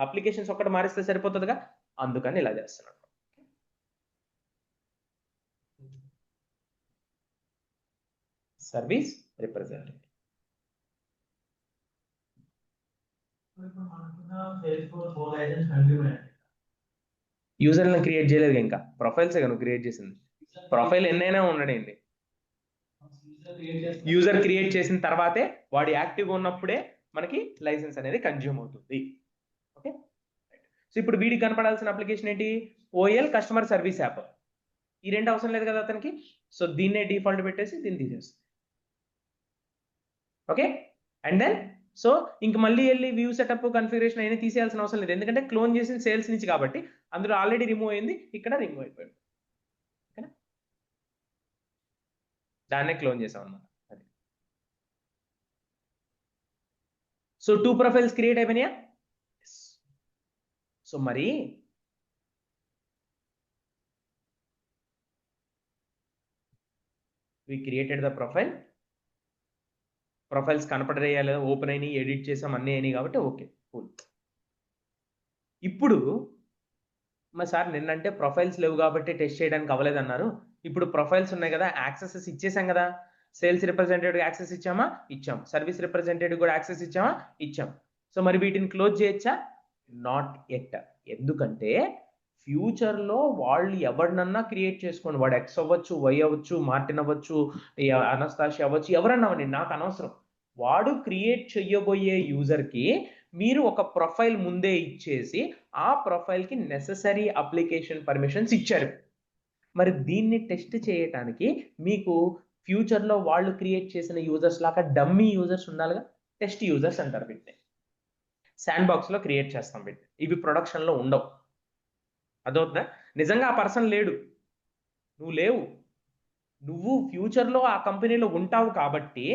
అప్లికేషన్స్ ఒక్కటి మారిస్తే సరిపోతుందిగా, అందుకని ఇలా చేస్తున్నాడు. సర్వీస్ రిప్రజెంటేటివ్ యూజర్లను క్రియేట్ చేయలేదు ఇంకా, ప్రొఫైల్స్ నువ్వు క్రియేట్ చేసింది. ప్రొఫైల్ ఎన్నైనా ఉండడండి. యూజర్ క్రియేట్ చేసిన తర్వాతే వాడు యాక్టివ్గా ఉన్నప్పుడే మనకి లైసెన్స్ అనేది కన్జ్యూమ్ అవుతుంది. ఓకే, సో ఇప్పుడు వీడికి కనపడాల్సిన అప్లికేషన్ ఏంటి? ఓఎల్ కస్టమర్ సర్వీస్ యాప్. ఈ రెండు అవసరం లేదు కదా అతనికి, సో దీన్నే డిఫాల్ట్ పెట్టేసి దీన్ని తీసేస్తాం. ఓకే, అండ్ దెన్ సో ఇంక మళ్ళీ వెళ్ళి వ్యూ సెటప్ కన్ఫిగరేషన్ అయినా తీసేయాల్సిన అవసరం లేదు, ఎందుకంటే క్లోన్ చేసిన సేల్స్ నుంచి కాబట్టి అందులో ఆల్రెడీ రిమూవ్ అయింది, ఇక్కడ రిమూవ్ అయిపోయింది. ఓకేనా, దాన్నే క్లోన్ చేసాం అన్నమాట. అది సో 2 ప్రొఫైల్స్ క్రియేట్ అయిపోయినాయా? సో మరి we created the ప్రొఫైల్స్ కనపడేయాలి లేదా, ఓపెన్ అయినాయి, ఎడిట్ చేసాం, అన్నీ అయినాయి కాబట్టి ఓకే కూల్. ఇప్పుడు మా సార్ నిన్నంటే ప్రొఫైల్స్ లేవు కాబట్టి టెస్ట్ చేయడానికి అవ్వలేదన్నారు, ఇప్పుడు ప్రొఫైల్స్ ఉన్నాయి కదా, యాక్సెసెస్ ఇచ్చేసాం కదా, సేల్స్ రిప్రజెంటేటివ్ యాక్సెస్ ఇచ్చామా? ఇచ్చాం. సర్వీస్ రిప్రజెంటేటివ్ కూడా యాక్సెస్ ఇచ్చామా? ఇచ్చాం. సో మరి వీటిని క్లోజ్ చేయొచ్చా? Not yet. ఎందుకంటే ఫ్యూచర్లో వాళ్ళు ఎవరినన్నా క్రియేట్ చేసుకోండి, వాడు ఎక్స్ అవ్వచ్చు, వై అవ్వచ్చు, మార్టిన్ అవ్వచ్చు, అనస్తాషి అవ్వచ్చు, ఎవరన్నా అవ్వండి, నాకు అనవసరం. వాడు క్రియేట్ చెయ్యబోయే యూజర్కి మీరు ఒక ప్రొఫైల్ ముందే ఇచ్చేసి ఆ ప్రొఫైల్కి నెససరీ అప్లికేషన్ పర్మిషన్స్ ఇచ్చారు. మరి దీన్ని టెస్ట్ చేయటానికి మీకు ఫ్యూచర్లో వాళ్ళు క్రియేట్ చేసిన యూజర్స్ లాగా డమ్మీ యూజర్స్ ఉండాలిగా, టెస్ట్ యూజర్స్ అంటారు వీటిని. శాండ్ బాక్స్లో క్రియేట్ చేస్తాం వీటిని, ఇవి ప్రొడక్షన్లో ఉండవు. అదవుతుందా? నిజంగా ఆ పర్సన్ లేడు, నువ్వు లేవు, నువ్వు ఫ్యూచర్లో ఆ కంపెనీలో ఉంటావు కాబట్టి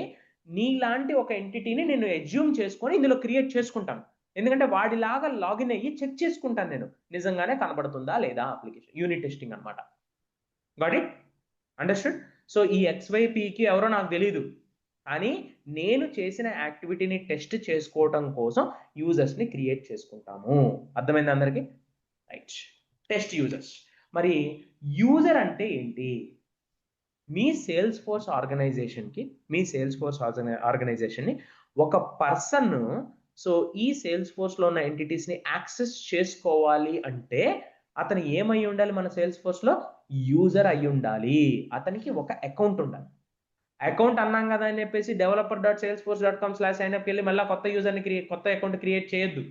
నీలాంటి ఒక ఎంటిటీని నేను అజ్యూమ్ చేసుకొని ఇందులో క్రియేట్ చేసుకుంటాను, ఎందుకంటే వాడిలాగా లాగిన్ అయ్యి చెక్ చేసుకుంటాను నేను నిజంగానే కనబడుతుందా లేదా అప్లికేషన్. యూనిట్ టెస్టింగ్ అనమాట. Got it? అండర్స్టూడ్? సో ఈ XYPకి ఎవరో నాకు తెలియదు, కానీ నేను చేసిన యాక్టివిటీని టెస్ట్ చేసుకోవటం కోసం యూజర్స్ని క్రియేట్ చేసుకుంటాము. అర్థమైంది అందరికీ? Right, test users. మరి యూజర్ అంటే ఏంటి? మీ సేల్స్ ఫోర్స్ ఆర్గనైజేషన్ని ఒక పర్సన్, సో ఈ సేల్స్ ఫోర్స్లో ఉన్న ఎంటిటీస్ని యాక్సెస్ చేసుకోవాలి అంటే అతను ఏమై ఉండాలి? మన సేల్స్ ఫోర్స్లో యూజర్ అయి ఉండాలి, అతనికి ఒక అకౌంట్ ఉండాలి. అకౌంట్ అన్నాం కదా అని చెప్పేసి developer.salesforce.com/signup వెళ్ళి మళ్ళీ కొత్త అకౌంట్ క్రియేట్ చేయొద్దు.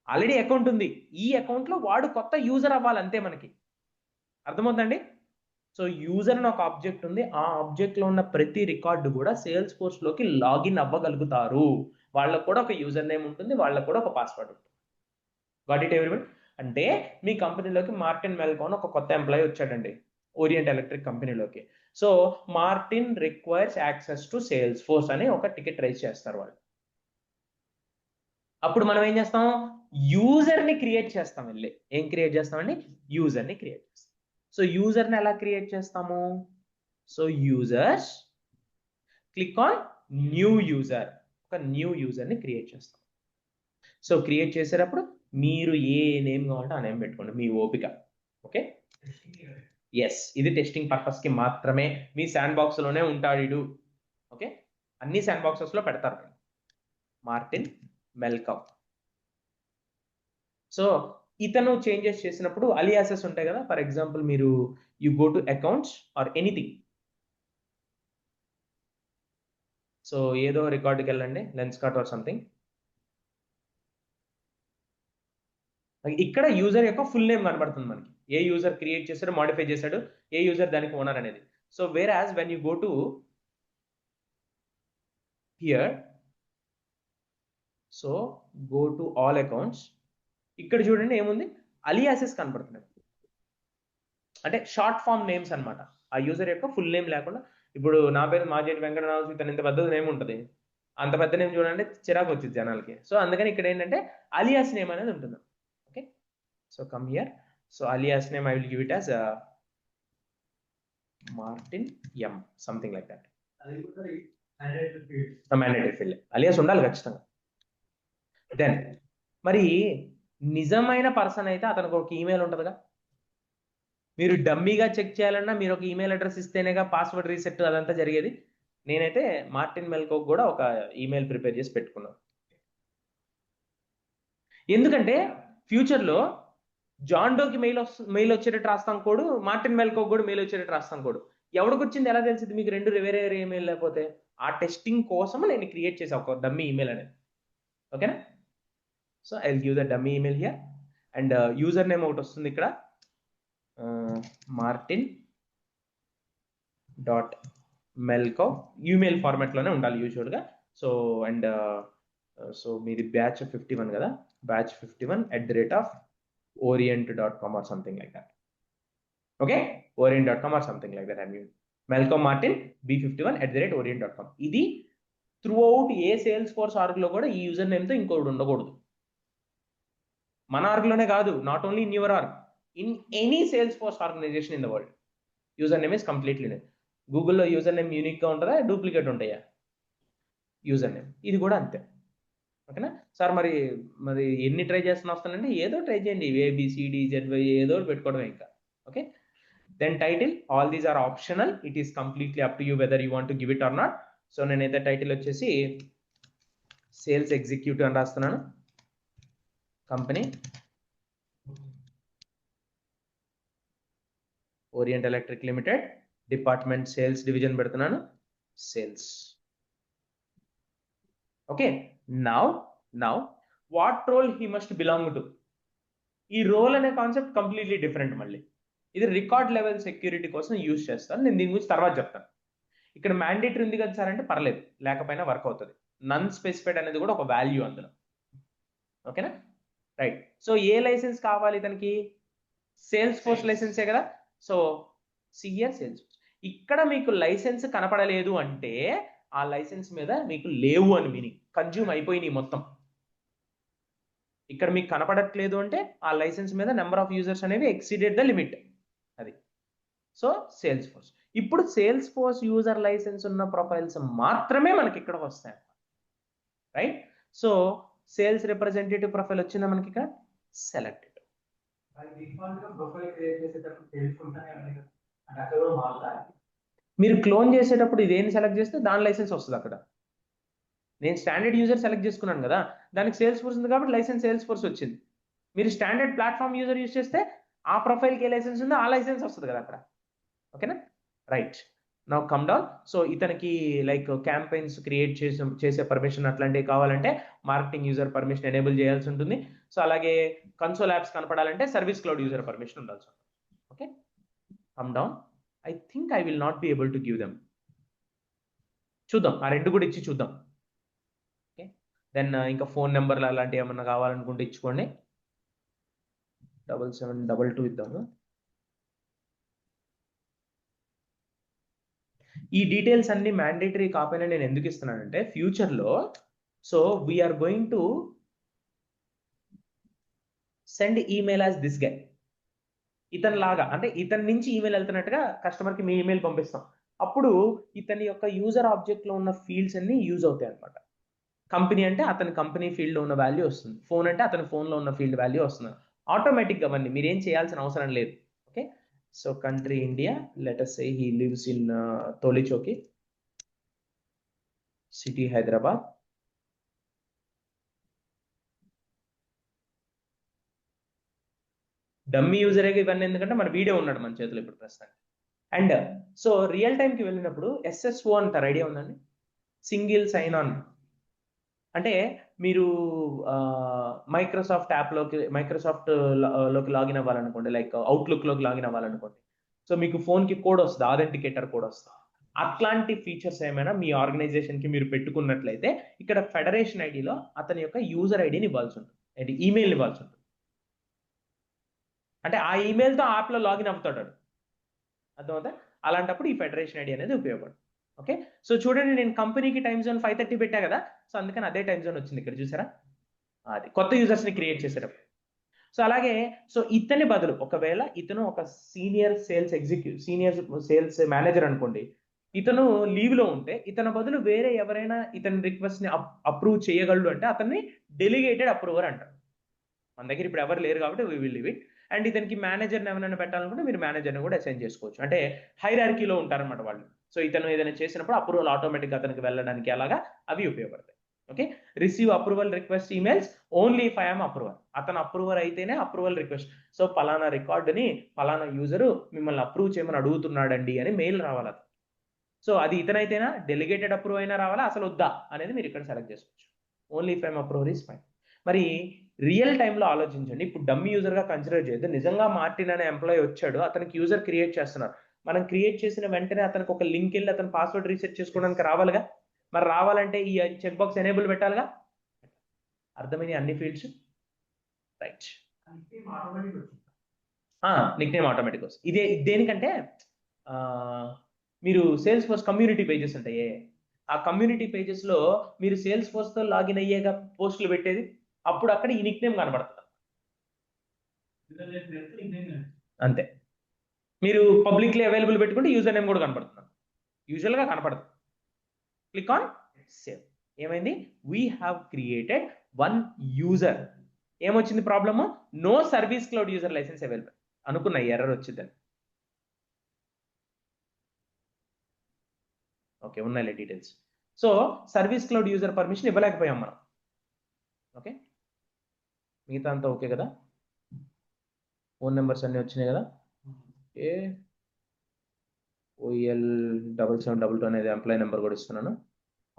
ఆల్రెడీ అకౌంట్ ఉంది, ఈ అకౌంట్లో వాడు కొత్త యూజర్ అవ్వాలి అంతే మనకి. అర్థమవుతుందండి? సో యూజర్ అని ఒక ఆబ్జెక్ట్ ఉంది, ఆ ఆబ్జెక్ట్లో ఉన్న ప్రతి రికార్డు కూడా సేల్స్ ఫోర్స్లోకి లాగిన్ అవ్వగలుగుతారు. వాళ్ళకు కూడా ఒక యూజర్ నేమ్ ఉంటుంది, వాళ్ళకు కూడా ఒక పాస్వర్డ్ ఉంటుంది. Got it everyone? అంటే మీ కంపెనీలోకి మార్టిన్ మెల్కోన్ ఒక కొత్త ఎంప్లాయీ వచ్చాడండి, ఓరియంట్ ఎలక్ట్రిక్ కంపెనీలోకి. So Martin requires access to Salesforce అని ఒక టికెట్ రైజ్ చేస్తారు వాళ్ళు. అప్పుడు మనం ఏం చేస్తాం? యూజర్ని క్రియేట్ చేస్తాం. వెళ్ళి ఏం క్రియేట్ చేస్తామండి? యూజర్ని క్రియేట్ చేస్తాం. సో యూజర్ని ఎలా క్రియేట్ చేస్తాము? So users click on new user, ఒక న్యూ యూజర్ని క్రియేట్ చేస్తాం. సో క్రియేట్ చేసేటప్పుడు మీరు ఏ నేమ్ కావాలంటే ఆ నేమ్ పెట్టుకోండి, మీ ఓపిక. ఓకే, ఎస్, ఇది టెస్టింగ్ పర్పస్కి మాత్రమే. మీ శాండ్ బాక్స్లోనే ఉంటాడు. ఓకే, అన్ని శాండ్ బాక్సెస్లో పెడతారు. Martin Malcolm. సో ఇతను చేంజెస్ చేసినప్పుడు అలియాసెస్ ఉంటాయి కదా, ఫర్ ఎగ్జాంపుల్ మీరు you go to accounts or anything. So ఏదో రికార్డుకి వెళ్ళండి, లెన్స్ కార్ట్ ఆర్ సంథింగ్. ఇక్కడ యూజర్ యొక్క ఫుల్ నేమ్ కనబడుతుంది మనకి, ఏ యూజర్ క్రియేట్ చేశాడో, మాడిఫై చేశాడు, ఏ యూజర్ దానికి ఓనర్ అనేది. So where as when you go to hear, so go to all accounts, ఇక్కడ చూడండి ఏముంది? అలియాసెస్ కనబడుతున్నాయి, అంటే షార్ట్ ఫామ్ నేమ్స్ అనమాట. ఆ యూజర్ యొక్క ఫుల్ నేమ్ లేకుండా, ఇప్పుడు నా పేరు మాజేటి వెంకటరావు, ఇతను ఇంత పెద్ద నేమ్ ఉంటుంది, అంత పెద్ద నేమ్ చూడండి చిరాకు వచ్చింది జనాలకి. సో అందుకని ఇక్కడ ఏంటంటే అలియాస్ నేమ్ అనేది ఉంటుంది. Okay, so come here. So alias name I will give it as Martin M, something like that. Mandatory field alias ఉండాలి ఖచ్చితంగా. దెన్ మరి నిజమైన పర్సన్ అయితే అతనికి ఒక ఈమెయిల్ ఉంటుందిగా, మీరు డమ్మీగా చెక్ చేయాలన్నా మీరు ఒక ఈమెయిల్ అడ్రస్ ఇస్తేనేగా పాస్వర్డ్ రీసెట్ అదంతా జరిగేది. నేనైతే మార్టిన్ మెల్కోక్ కూడా ఒక ఈమెయిల్ ప్రిపేర్ చేసి పెట్టుకున్నాను, ఎందుకంటే ఫ్యూచర్లో జాన్ డోకి మెయిల్ వచ్చేటట్టు రాస్తాం కోడ్, మార్టిన్ మెల్కోక్ కూడా మెయిల్ వచ్చేటట్టు రాస్తాం కోడ్. ఎవరికి వచ్చింది ఎలా తెలిసింది మీకు? రెండు వేరే వేరే ఈమెయిల్ లేకపోతే ఆ టెస్టింగ్ కోసం నేను క్రియేట్ చేసా ఒక డమ్మీ ఈమెయిల్ అనేది. ఓకేనా? So I will give the dummy email here and user name ఒకటి వస్తుంది ఇక్కడ, martin.melko ఈమెయిల్ ఫార్మాట్లోనే ఉండాలి యూజువల్గా. సో అండ్ సో మీది బ్యాచ్ 51 కదా, batch 51@orient.com or something like that. Okay, orient.com or something like that. I mean Melko Martin B51@orient.com. ఇది throughout a Salesforce ఆర్గ్లో కూడా ఈ యూజర్ నేమ్తో ఇంకోటి ఉండకూడదు. మన ఆర్గ్లోనే కాదు, not only in your org, in any Salesforce organization in the world user name is completely name. గూగుల్లో యూజర్ నేమ్ యూనిక్గా ఉంటుందా, డూప్లికేట్ ఉంటాయా యూజర్ నేమ్? ఇది కూడా అంతే. ఓకేనా సార్? మరి మరి ఎన్ని ట్రై చేస్తున్నా వస్తానంటే ఏదో ట్రై చేయండి, ABCDZY ఏదో పెట్టుకోవడమే ఇంకా. Okay, then title, all these are optional, it is completely up to you whether you want to give it or not. So నేనైతే టైటిల్ వచ్చేసి సేల్స్ ఎగ్జిక్యూటివ్ అని రాస్తున్నాను. Company Orient Electric Limited, department sales division పెడుతున్నాను, sales. Okay, now what role he must belong to. ఈ role అనే concept completely different. మళ్ళీ ఇది record level security కోసం యూజ్ చేస్తాను, నేను దీని గురించి తర్వాత చెప్తాను. ఇక్కడ మ్యాండేటరీ ఉంది కదా సార్ అంటే పర్లేదు, లేకపోయినా వర్క్ అవుతుంది. నన్ స్పెసిఫైడ్ అనేది కూడా ఒక వాల్యూ అందులో. ఓకేనా, రైట్. సో ఏ లైసెన్స్ కావాలి ఇతనికి? సేల్స్ ఫోర్స్ లైసెన్సే కదా. So CR sales force. ఇక్కడ మీకు లైసెన్స్ కనపడలేదు అంటే ఆ లైసెన్స్ మీద మీకు లేవు అని మీనింగ్, కన్జ్యూమ్ అయిపోయినాయి మొత్తం. ఇక్కడ మీకు కనపడట్లేదు అంటే ఆ లైసెన్స్ మీద నెంబర్ ఆఫ్ యూజర్స్ అనేవి ఎక్సీడెడ్ ద లిమిట్, అది. So sales force. ఇప్పుడు సేల్స్ ఫోర్స్ యూజర్ లైసెన్స్ ఉన్న ప్రొఫైల్స్ మాత్రమే మనకి ఇక్కడ వస్తాయి, right? So sales representative profile వచ్చిందా మనకి ఇక్కడ? సెలెక్టెడ్. మీరు క్లోన్ చేసేటప్పుడు ఇదేం సెలెక్ట్ చేస్తే దాని లైసెన్స్ వస్తుంది అక్కడ. నేను స్టాండర్డ్ యూజర్ సెలెక్ట్ చేసుకున్నాను కదా, దానికి సేల్స్ ఫోర్స్ ఉంది కాబట్టి లైసెన్స్ సేల్స్ ఫోర్స్ వచ్చింది. మీరు స్టాండర్డ్ ప్లాట్ఫామ్ యూజర్ యూజ్ చేస్తే ఆ ప్రొఫైల్కి ఏ లైసెన్స్ ఉందో ఆ లైసెన్స్ వస్తుంది కదా అక్కడ. ఓకేనా, right. Now come down. So ఇతనికి లైక్ క్యాంపెయిన్స్ క్రియేట్ చేసే పర్మిషన్ అట్లాంటివి కావాలంటే మార్కెటింగ్ యూజర్ పర్మిషన్ ఎనేబుల్ చేయాల్సి ఉంటుంది. సో అలాగే కన్సోల్ యాప్స్ కనపడాలంటే సర్వీస్ క్లౌడ్ యూజర్ పర్మిషన్ ఉండాల్సి ఉంటుంది. Okay, come down. I think I will not be able to give them. చూద్దాం, ఆ రెండు కూడా ఇచ్చి చూద్దాం. ఓకే, దెన్ ఇంకా ఫోన్ నెంబర్లు అలాంటివి ఏమన్నా కావాలనుకుంటే ఇచ్చుకోండి. 7722 ఇద్దాము. ఈ డీటెయిల్స్ అన్ని మ్యాండేటరీ కాపీని నేను ఎందుకు ఇస్తున్నానంటే ఫ్యూచర్లో, so we're going to send email as this guy. ఇతని లాగా అంటే ఇతని నుంచి ఈమెయిల్ వెళ్తున్నట్టుగా కస్టమర్కి మీ ఈమెయిల్ పంపిస్తాం. అప్పుడు ఇతని యొక్క యూజర్ ఆబ్జెక్ట్లో ఉన్న ఫీల్డ్స్ అన్ని యూజ్ అవుతాయి అనమాట. కంపెనీ అంటే అతని కంపెనీ ఫీల్డ్లో ఉన్న వాల్యూ వస్తుంది, ఫోన్ అంటే అతని ఫోన్లో ఉన్న ఫీల్డ్ వాల్యూ వస్తుంది. ఆటోమేటిక్గా అవన్నీ మీరేం చేయాల్సిన అవసరం లేదు. Okay, so country India, let us say he lives in Tolichoki, city Hyderabad, dummy యూజరే ఇవన్నీ ఎందుకంటే మన వీడియో ఉన్నాడు మన చేతిలో ఇప్పుడు ప్రస్తుతానికి. అండ్ సో రియల్ టైంకి వెళ్ళినప్పుడు SSO అంటారు, ఐడియా ఉందండి? Single sign on. అంటే మీరు మైక్రోసాఫ్ట్ యాప్లోకి లోకి లాగిన్ అవ్వాలనుకోండి, లైక్ అవుట్లుక్లోకి లాగిన్ అవ్వాలనుకోండి. సో మీకు ఫోన్కి కోడ్ వస్తుంది, ఆథెంటికేటర్ కోడ్ వస్తుంది. అట్లాంటి ఫీచర్స్ ఏమైనా మీ ఆర్గనైజేషన్కి మీరు పెట్టుకున్నట్లయితే ఇక్కడ ఫెడరేషన్ ఐడిలో అతని యొక్క యూజర్ ఐడిని ఇవ్వాల్సి ఉంటుంది, అంటే ఈమెయిల్ ఇవ్వాల్సి ఉంటుంది. అంటే ఆ ఈమెయిల్తో యాప్లో లాగిన్ అవుతాడు, అర్థమవుతా? అలాంటప్పుడు ఈ ఫెడరేషన్ ఐడి అనేది ఉపయోగపడుతుంది. ఓకే, సో చూడండి, నేను కంపెనీకి టైం జోన్ 5:30 పెట్టా కదా, సో అందుకని అదే టైం జోన్ వచ్చింది ఇక్కడ, చూసారా? అది కొత్త యూజర్స్ని క్రియేట్ చేసేటప్పుడు. సో అలాగే సో ఇతని బదులు ఒకవేళ ఇతను ఒక సీనియర్ సేల్స్ మేనేజర్ అనుకోండి, ఇతను లీవ్లో ఉంటే ఇతని బదులు వేరే ఎవరైనా ఇతని రిక్వెస్ట్ని అప్రూవ్ చేయగలడు అంటే అతన్ని డెలిగేటెడ్ అప్రూవర్ అంటారు. మన దగ్గర ఇప్పుడు ఎవరు లేరు కాబట్టి we will leave it. And ఇతనికి మేనేజర్ని ఎవరైనా పెట్టాలనుకుంటే మీరు మేనేజర్ని కూడా అసైన్ చేసుకోవచ్చు, అంటే హైరార్కీలో ఉంటారనమాట వాళ్ళు. సో ఇతను ఏదైనా చేసినప్పుడు అప్రూవల్ ఆటోమేటిక్గా అతనికి వెళ్ళడానికి అలాగా అవి ఉపయోగపడతాయి. Okay, receive approval request emails only if I'm approver. అతను అప్రూవర్ అయితేనే అప్రూవల్ రిక్వెస్ట్. సో పలానా రికార్డుని పలానా యూజరు మిమ్మల్ని అప్రూవ్ చేయమని అడుగుతున్నాడండి అని మెయిల్ రావాలి. సో అది ఇతనైతేనా, డెలిగేటెడ్ అప్రూవ్ అయినా రావాలా, అసలు వద్దా అనేది మీరు ఇక్కడ సెలెక్ట్ చేసుకోవచ్చు. Only if I'm approver is fine. మరి రియల్ టైంలో ఆలోచించండి, ఇప్పుడు డమ్మీ యూజర్గా కన్సిడర్ చేయొద్దు. నిజంగా మార్టిన్ అనే ఎంప్లాయీ వచ్చాడు, అతనికి యూజర్ క్రియేట్ చేస్తున్నారు. మనం క్రియేట్ చేసిన వెంటనే అతనికి ఒక లింక్ వెళ్ళి అతను పాస్వర్డ్ రీసెట్ చేసుకోవడానికి రావాలిగా. మరి రావాలంటే ఈ చెక్ బాక్స్ ఎనేబుల్ పెట్టాలిగా. అర్థమైంది అన్ని fields, right. Nick name automatic వస్తుంది. ఇదే దేనికంటే మీరు సేల్స్ ఫోర్స్ కమ్యూనిటీ పేజెస్ ఉంటాయే, ఆ కమ్యూనిటీ పేజెస్లో మీరు సేల్స్ ఫోర్స్తో లాగిన్ అయ్యేగా పోస్టులు పెట్టేది, అప్పుడు అక్కడ ఈ నిక్ నేమ్ కనబడుతుంది అంతే. మీరు పబ్లిక్లీ అవైలబుల్ పెట్టుకుంటే యూజర్ నేమ్ కూడా కనపడుతుంది, యూజువల్గా కనపడదు. Click on save. ఏమైంది, we have created one user. ఏమొచ్చింది problem, no service cloud user license available అనుకున్న ఎర్రర్ వచ్చిందని. ఓకే, ఉన్నాయి details. So service cloud user permission ఇవ్వలేకపోయాం మనం. ఓకే, మిగతా అంతా ఓకే కదా, ఫోన్ నెంబర్స్ అన్నీ వచ్చినాయి కదా. ఏ OEL 7722 అనేది ఎంప్లాయీ నెంబర్ కూడా ఇస్తున్నాను.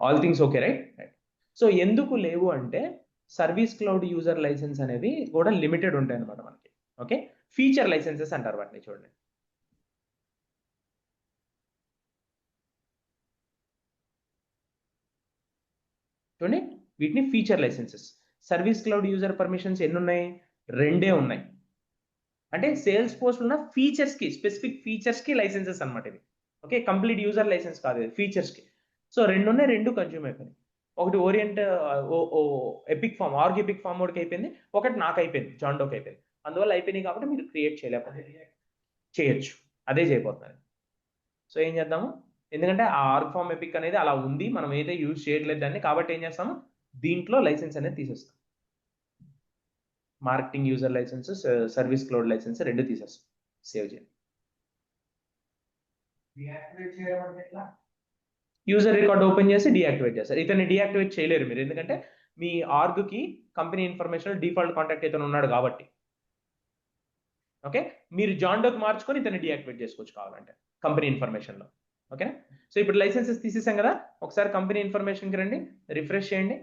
All things okay, right. So ఎందుకు లేవు అంటే సర్వీస్ క్లౌడ్ యూజర్ లైసెన్స్ అనేవి కూడా లిమిటెడ్ ఉంటాయి అనమాట మనకి. ఓకే, ఫీచర్ లైసెన్సెస్ అంటారు వాటిని. చూడండి, చూడండి వీటిని feature licences. Service cloud user permissions ఎన్ని ఉన్నాయి, 2 ఉన్నాయి. అంటే సేల్స్ ఫోర్స్ ఉన్న ఫీచర్స్ కి, స్పెసిఫిక్ ఫీచర్స్ కి లైసెన్సెస్ అనమాట ఇవి. ఓకే, కంప్లీట్ యూజర్ లైసెన్స్ కాదు ఇది, ఫీచర్స్ కి. సో 2 ఉన్నాయి, 2 కన్జ్యూమ్ అయిపోయినాయి. ఒకటి Orient epic farm, org epic farm ఒకటి అయిపోయింది, ఒకటి నాకు అయిపోయింది, జాండోకి అయిపోయింది. అందువల్ల అయిపోయినాయి కాబట్టి మీరు క్రియేట్ చేయలేకపోతే చేయొచ్చు, అదే చేయబోతున్నారు. సో ఏం చేద్దాము, ఎందుకంటే ఆ ఆర్గ్ ఫామ్ ఎపిక్ అనేది అలా ఉంది, మనం అయితే యూజ్ చేయట్లేదు దాన్ని, కాబట్టి ఏం చేస్తాము, దీంట్లో లైసెన్స్ అనేది తీసేస్తాం. Marketing user license, service cloud license 2 తీసేస్తాం. సేవ్ చేయండి. యూజర్ రికార్డ్ ఓపెన్ చేసి డియాక్టివేట్ చేస్తారు. ఇతన్ని డియాక్టివేట్ చేయలేరు మీరు, ఎందుకంటే మీ ఆర్గ్కి కంపెనీ ఇన్ఫర్మేషన్ డిఫాల్ట్ కాంటాక్ట్ ఇతను ఉన్నాడు కాబట్టి. ఓకే, మీరు జాండోకి మార్చుకొని ఇతన్ని డియాక్టివేట్ చేసుకోవచ్చు కావాలంటే కంపెనీ ఇన్ఫర్మేషన్లో. ఓకేనా. సో ఇప్పుడు లైసెన్సెస్ తీసేసాం కదా, ఒకసారి కంపెనీ ఇన్ఫర్మేషన్కి రండి, రిఫ్రెష్ చేయండి.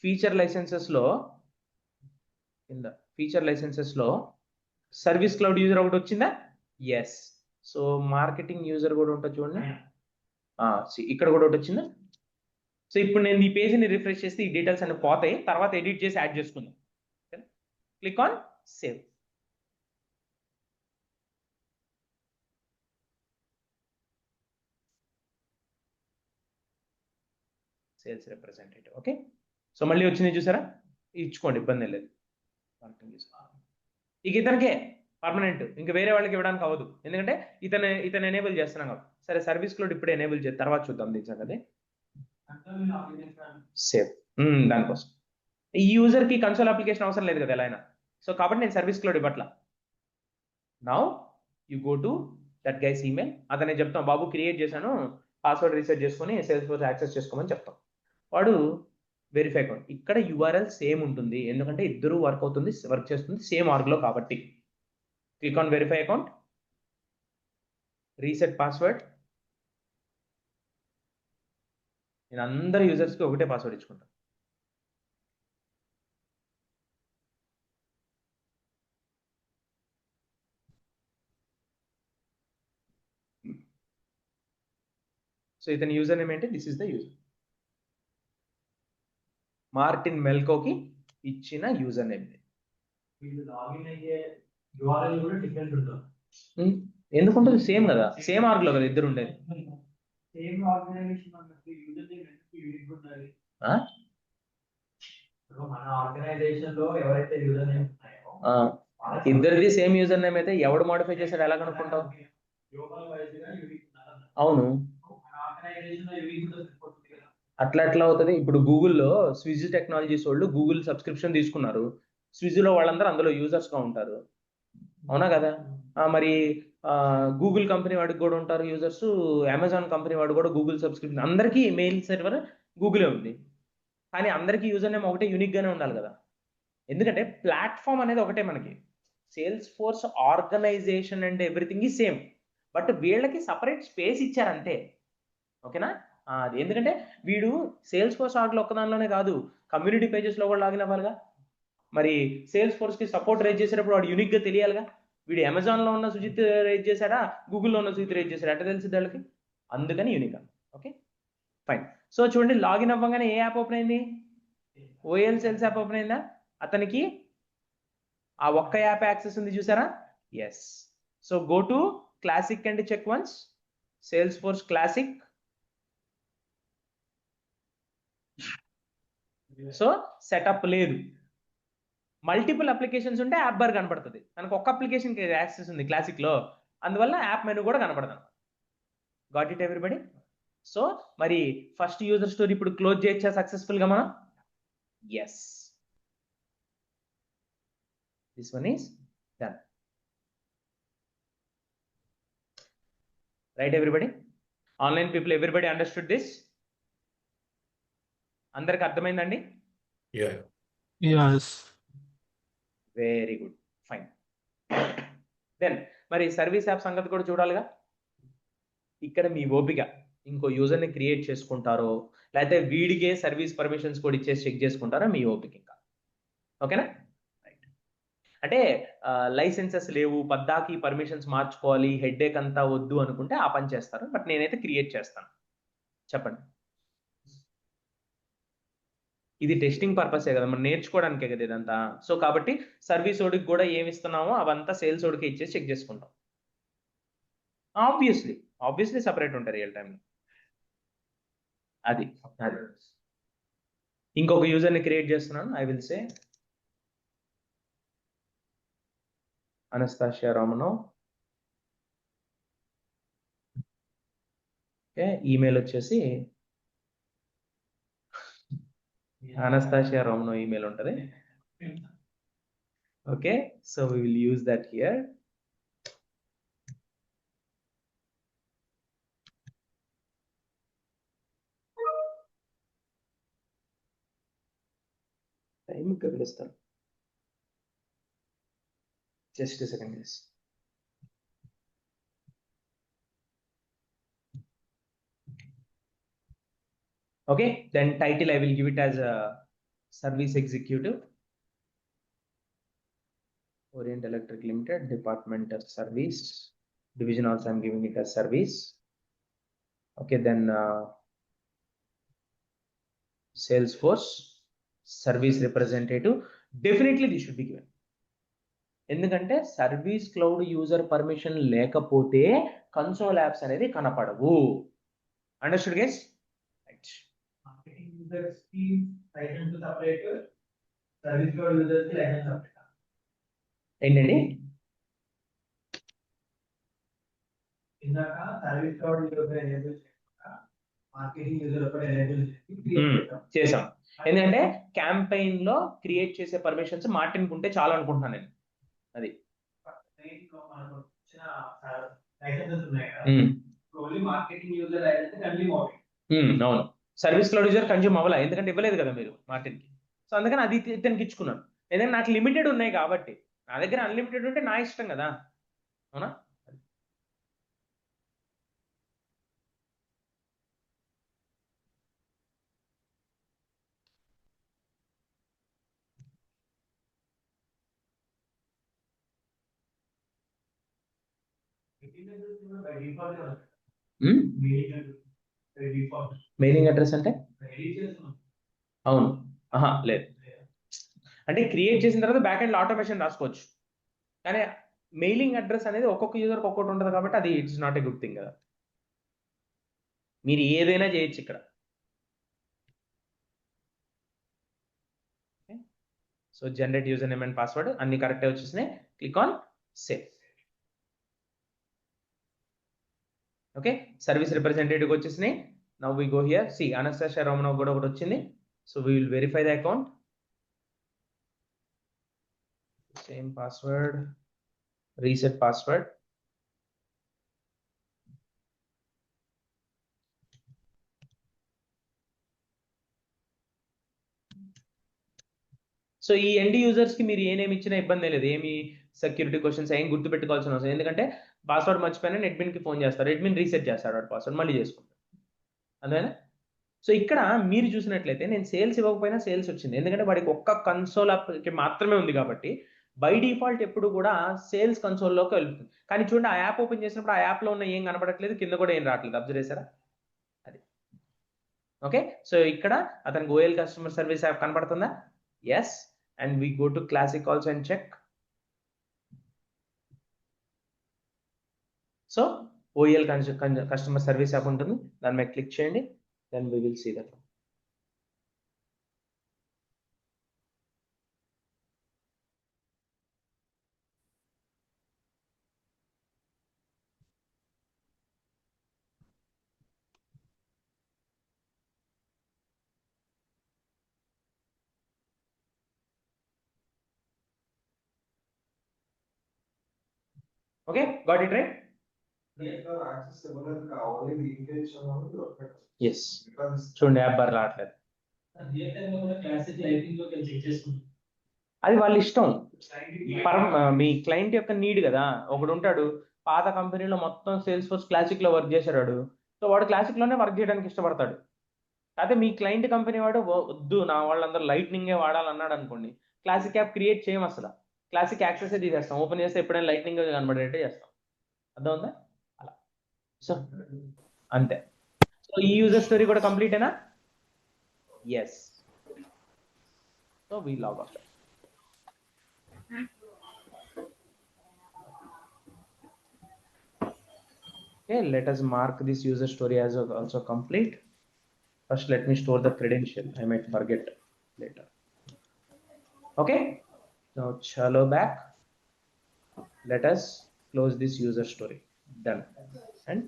ఫీచర్ లైసెన్సెస్లో కింద ఫీచర్ లైసెన్సెస్లో సర్వీస్ క్లౌడ్ యూజర్ ఒకటి వచ్చిందా, ఎస్. సో మార్కెటింగ్ యూజర్ కూడా ఉంటుంది చూడండి, ఇక్కడ కూడా ఒకటి వచ్చిందా. సో ఇప్పుడు నేను ఈ పేజీని రిఫ్రెష్ చేస్తే ఈ డీటెయిల్స్ అన్ని పోతాయి, తర్వాత ఎడిట్ చేసి యాడ్ చేసుకుందాం. Click on save. Sales representative. Okay, so మళ్ళీ వచ్చింది చూసారా, ఇచ్చుకోండి, ఇబ్బంది లేదు. ఇక ఇతనికే పర్మనెంట్, ఇంకా వేరే వాళ్ళకి ఇవ్వడానికి అవ్వదు, ఎందుకంటే ఇతను ఎనేబుల్ చేస్తున్నాం కాబట్టి. సరే, సర్వీస్ క్లౌడ్ ఇప్పుడు ఎనేబుల్ చేసి తర్వాత చూద్దాం దీని సంగతి. సేవ్. దానికోసం ఈ యూజర్కి కన్సోల్ అప్లికేషన్ అవసరం లేదు కదా ఎలా అయినా, సో కాబట్టి నేను సర్వీస్ క్లౌడ్ ఇవ్వట్లా. Now you go to that guy's email, అతనే చెప్తాం, బాబు క్రియేట్ చేశాను, పాస్వర్డ్ రీసెట్ చేసుకొని సేల్స్ ఫోర్స్ యాక్సెస్ చేసుకోమని చెప్తాం. వాడు వెరిఫై అకౌంట్, ఇక్కడ URL సేమ్ ఉంటుంది, ఎందుకంటే ఇద్దరు వర్క్ చేస్తుంది సేమ్ ఆర్గ్లో కాబట్టి. Click on verify account, reset password. నేను అందరి యూజర్స్కి ఒకటే పాస్వర్డ్ ఇచ్చుకుంటాను. సో ఇతని యూజర్ నేమ్ ఏంటి, this is the user, Martin మెల్కోకి ఇచ్చిన యూజర్ నేమ్. ఎందుకుంటుంది, సేమ్ కదా, సేమ్ ఆర్గ్లో కదా ఇద్దరు ఉండేది. ఇద్దరిది సేమ్ యూజర్ నేమ్ అయితే ఎవడు మోడిఫై చేశాడు ఎలా కనుక్కుంటావు. అవును, అట్లా ఎట్లా అవుతుంది. ఇప్పుడు గూగుల్లో స్విజ్ టెక్నాలజీస్ వాళ్ళు గూగుల్ సబ్స్క్రిప్షన్ తీసుకున్నారు, స్విజ్లో వాళ్ళందరూ అందులో యూజర్స్గా ఉంటారు, అవునా కదా. మరి గూగుల్ కంపెనీ వాడికి కూడా ఉంటారు యూజర్స్, అమెజాన్ కంపెనీ వాడు కూడా గూగుల్ సబ్స్క్రిప్షన్, అందరికీ మెయిల్ సర్వర్ గూగులే ఉంది. కానీ అందరికీ యూజర్ నేమ్ ఒకటే యూనిక్గానే ఉండాలి కదా, ఎందుకంటే ప్లాట్ఫామ్ అనేది ఒకటే మనకి. Salesforce organization and everything ఈ సేమ్, బట్ వీళ్ళకి సపరేట్ స్పేస్ ఇచ్చారంతే. ఓకేనా? అది ఎందుకంటే వీడు సేల్స్ ఫోర్స్ ఆర్గ్లో ఒక్కదానిలోనే కాదు, కమ్యూనిటీ పేజెస్లో కూడా లాగిన్ అవ్వాలిగా. మరి సేల్స్ ఫోర్స్కి సపోర్ట్ రేజ్ చేసేటప్పుడు వాడు యూనిక్గా తెలియాలిగా. వీడు అమెజాన్లో ఉన్న సుజిత్ రేజ్ చేశాడా, గూగుల్లో ఉన్న సుజిత్ రేజ్ చేశాడా, ఎట్లా తెలిసింది వాళ్ళకి? అందుకని యూనిక్. Okay fine. సో చూడండి, లాగిన్ అవ్వగానే ఏ యాప్ ఓపెన్ అయింది? ఓఎల్ సేల్స్ యాప్ ఓపెన్ అయిందా? అతనికి ఆ ఒక్క యాప్ యాక్సెస్ ఉంది చూసారా? Yes. So go to classic and check once, Salesforce classic. So setup లేదు, మల్టిపుల్ అప్లికేషన్స్ ఉంటే యాప్ బార్ కనపడుతుంది. మనకు ఒక్క అప్లికేషన్కి యాక్సెస్ ఉంది క్లాసిక్లో, అందువల్ల యాప్ మెనూ కూడా కనపడదు. Got it everybody? సో మరి ఫస్ట్ యూజర్ స్టోరీ ఇప్పుడు క్లోజ్ చేయొచ్చా సక్సెస్ఫుల్గా మనం? Yes, this one is done. Right everybody? Online people everybody understood this? అందరికి అర్థమైందండి? Yes. Very good, fine. Then మరి సర్వీస్ యాప్ సంగతి కూడా చూడాలిగా. ఇక్కడ మీ ఓపిక, ఇంకో యూజర్ని క్రియేట్ చేసుకుంటారో లేకపోతే వీడికే సర్వీస్ పర్మిషన్స్ కూడా ఇచ్చేసి చెక్ చేసుకుంటారో మీ ఓపిక ఇంకా. ఓకేనా? రైట్. అంటే లైసెన్సెస్ లేవు, పద్దాకి పర్మిషన్స్ మార్చుకోవాలి, హెడ్ఏక్ అంతా వద్దు అనుకుంటే ఆ పని చేస్తారు, బట్ నేనైతే క్రియేట్ చేస్తాను. చెప్పండి. ఇది టెస్టింగ్ పర్పసే కదా, మనం నేర్చుకోవడానికే కదా ఇదంతా. సో కాబట్టి సర్వీస్ ఓడికి కూడా ఏమి ఇస్తున్నామో అవంతా సేల్స్ ఓడికి ఇచ్చేసి చెక్ చేసుకుంటాం. ఆబ్వియస్లీ సపరేట్ ఉంటాయి రియల్ టైంలో. అది ఇంకొక యూజర్ని క్రియేట్ చేస్తున్నాను. I will say Anastasia Romano. Okay, email వచ్చేసి అనస్తాషియా రామనో ఈమెయిల్ ఉంటుంది. Okay, so we will use that here. Time గమనిస్తాను, just second guys. Okay, then title I will give it as a service executive, Orient Electric Limited, Department of Service, division also I'm giving it as service. Okay, then Salesforce service representative, definitely this should be given. ఎందుకంటే service cloud user permission లేకపోతే console apps అనేది కనపడవు. Understood guys? Right. Marketing users కి license separate, service cloud users కి license separate. ఏంటండి? ఇందాక service cloud user enable చేయకుండా marketing user ఒకటి ఎనేబుల్ చేసి చేసాం. ఎందుకంటే క్యాంపెయిన్ లో క్రియేట్ చేసే పర్మిషన్స్ మార్టిన్ ఉంటే చాలా అనుకుంటున్నాను నేను. అది లైసెన్సెస్ ఉన్నాయి కదా, only marketing user license consume అవుతాయి. అవును, సర్వీస్ క్లౌడ్ యూజర్ కన్జ్యూమ్ అవ్వాలా, ఎందుకంటే ఇవ్వలేదు కదా మీరు మార్టిన్కి. సో అందుకని అది ఇతనికి ఇచ్చుకున్నాను. ఎందుకంటే నాకు లిమిటెడ్ ఉన్నాయి కాబట్టి, నా దగ్గర అన్లిమిటెడ్ ఉంటే నా ఇష్టం కదా, అవునా? మెయిలింగ్ అడ్రస్ అంటే అవును, లేదు. అంటే క్రియేట్ చేసిన తర్వాత బ్యాక్ ఎండ్ ఆటోమేషన్ రాసుకోవచ్చు, కానీ మెయిలింగ్ అడ్రస్ అనేది ఒక్కొక్క యూజర్కి ఒక్కొక్కటి ఉంటుంది కాబట్టి అది it's not a good thing కదా. మీరు ఏదైనా చేయొచ్చు ఇక్కడ. So generate user name and password అన్ని కరెక్టే వచ్చేసినాయి. Click on save. Okay, service రిప్రజెంటేటివ్కి వచ్చేసినాయి. Now we go here, see Anastasia Romano కూడా ఒకటి వచ్చింది. So we will verify the account, same password, reset password. So ఈ ఎండ్ యూజర్స్ కి మీరు ఏమేమి ఇచ్చినా ఇబ్బంది లేదు, ఏమి సెక్యూరిటీ క్వశ్చన్స్ ఏం గుర్తు పెట్టుకోవాల్సిన అవసరం, ఎందుకంటే పాస్వర్డ్ మర్చిపోయినా అడ్మిన్ కి ఫోన్ చేస్తారు, అడ్మిన్ రీసెట్ చేస్తాడు వాడు పాస్వర్డ్ మళ్ళీ చేసుకుంటాడు. అంతేనా? సో ఇక్కడ మీరు చూసినట్లయితే నేను సేల్స్ ఇవ్వకపోయినా సేల్స్ వచ్చింది, ఎందుకంటే వాడికి ఒక్క కన్సోల్ మాత్రమే ఉంది కాబట్టి బై డిఫాల్ట్ ఎప్పుడు కూడా సేల్స్ కన్సోల్లోకి వెళ్తుంది. కానీ చూడండి ఆ యాప్ ఓపెన్ చేసినప్పుడు ఆ యాప్లో ఉన్న ఏం కనపడట్లేదు, కింద కూడా ఏం రావట్లేదు, అబ్జర్వ్ చేశారా? అది ఓకే. సో ఇక్కడ అతనికి ఓఎల్ కస్టమర్ సర్వీస్ యాప్ కనపడుతుందా? Yes. And we go to classic also and check. So OL customer service app ఉంటుంది, దాని మీద క్లిక్ చేయండి, then we will see that. Okay, got it right? Yes. చూడండి app bar రావట్లేదు, అది వాళ్ళ ఇష్టం. మీ క్లయింట్ యొక్క నీడ్ కదా, ఒకడు ఉంటాడు పాత కంపెనీలో మొత్తం సేల్స్ ఫోర్స్ క్లాసిక్ లో వర్క్ చేశాడు, సో వాడు క్లాసిక్ లోనే వర్క్ చేయడానికి ఇష్టపడతాడు. అదే మీ క్లయింట్ కంపెనీ వాడు వద్దు నా వాళ్ళందరూ లైట్నింగే వాడాలన్నాడు అనుకోండి, క్లాసిక్ యాప్ క్రియేట్ చేయం, అసలు క్లాసిక్ యాక్సెస్ తీసేస్తాం, ఓపెన్ చేస్తే ఎప్పుడైనా లైట్నింగ్ కనబడేట్టే చేస్తాం. అర్థం ఉందా? అలా. సో అంతే. సో ఈ యూజర్ స్టోరీ కూడా కంప్లీటేనా? Yes. So we log off. Okay, let us mark this user story as also complete. First, let me store the credential. I might forget later. Okay. Now, chalo back. Let us close this user story. Done. And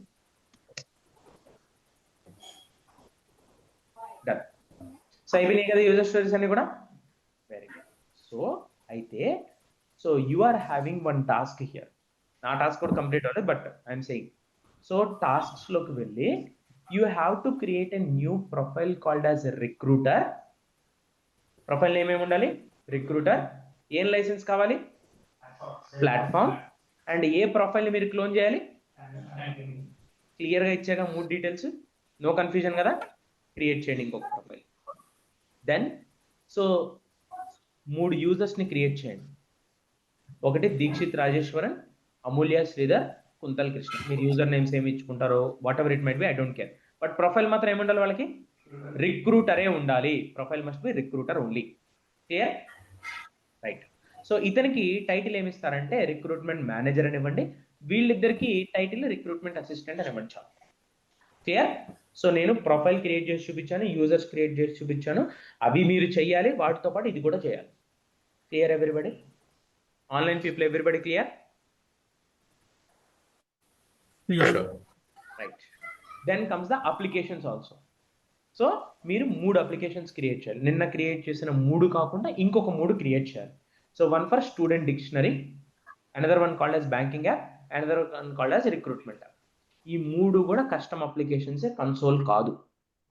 done. So, I will make the user stories and very good. So, so you are having one task here. Not task code complete, but I am saying. So tasks look వెళ్ళి you have to create a new profile called as a recruiter. Profile name ఏమి ఉండాలి? Recruiter. ఏం licence కావాలి? Platform. And A profile మీరు clone చేయాలి? క్లియర్గా ఇచ్చాక 3 details, no confusion కదా. క్రియేట్ చేయండి ఇంకొక ప్రొఫైల్. దెన్ సో 3 యూజర్స్ని క్రియేట్ చేయండి. ఒకటి దీక్షిత్ రాజేశ్వరన్, అమూల్య శ్రీధర్, కుంతల్ కృష్ణ. మీరు యూజర్ నేమ్స్ ఏమి ఇచ్చుకుంటారో whatever it might be, I don't care. But profile మాత్రం ఏముండాలి వాళ్ళకి? రిక్రూటరే ఉండాలి. Profile must be recruiter only. Clear? Right. So ఇతనికి టైటిల్ ఏమి ఇస్తారంటే రిక్రూట్మెంట్ మేనేజర్ అని ఇవ్వండి, వీళ్ళిద్దరికి టైటిల్ రిక్రూట్మెంట్ అసిస్టెంట్ అని ఇవ్వండి చాలు. క్లియర్? సో నేను ప్రొఫైల్ క్రియేట్ చేసి చూపించాను, యూజర్స్ క్రియేట్ చేసి చూపించాను, అవి మీరు చెయ్యాలి, వాటితో పాటు ఇది కూడా చేయాలి. Clear everybody? Online people everybody clear? Right. Then comes the applications also. So మీరు 3 అప్లికేషన్స్ క్రియేట్ చేయాలి. నిన్న క్రియేట్ చేసిన 3 కాకుండా ఇంకొక 3 క్రియేట్ చేయాలి. So one for student dictionary, another one called as banking app, another one called as recruitment app. ఈ 3 కూడా custom అప్లికేషన్సే, console కాదు.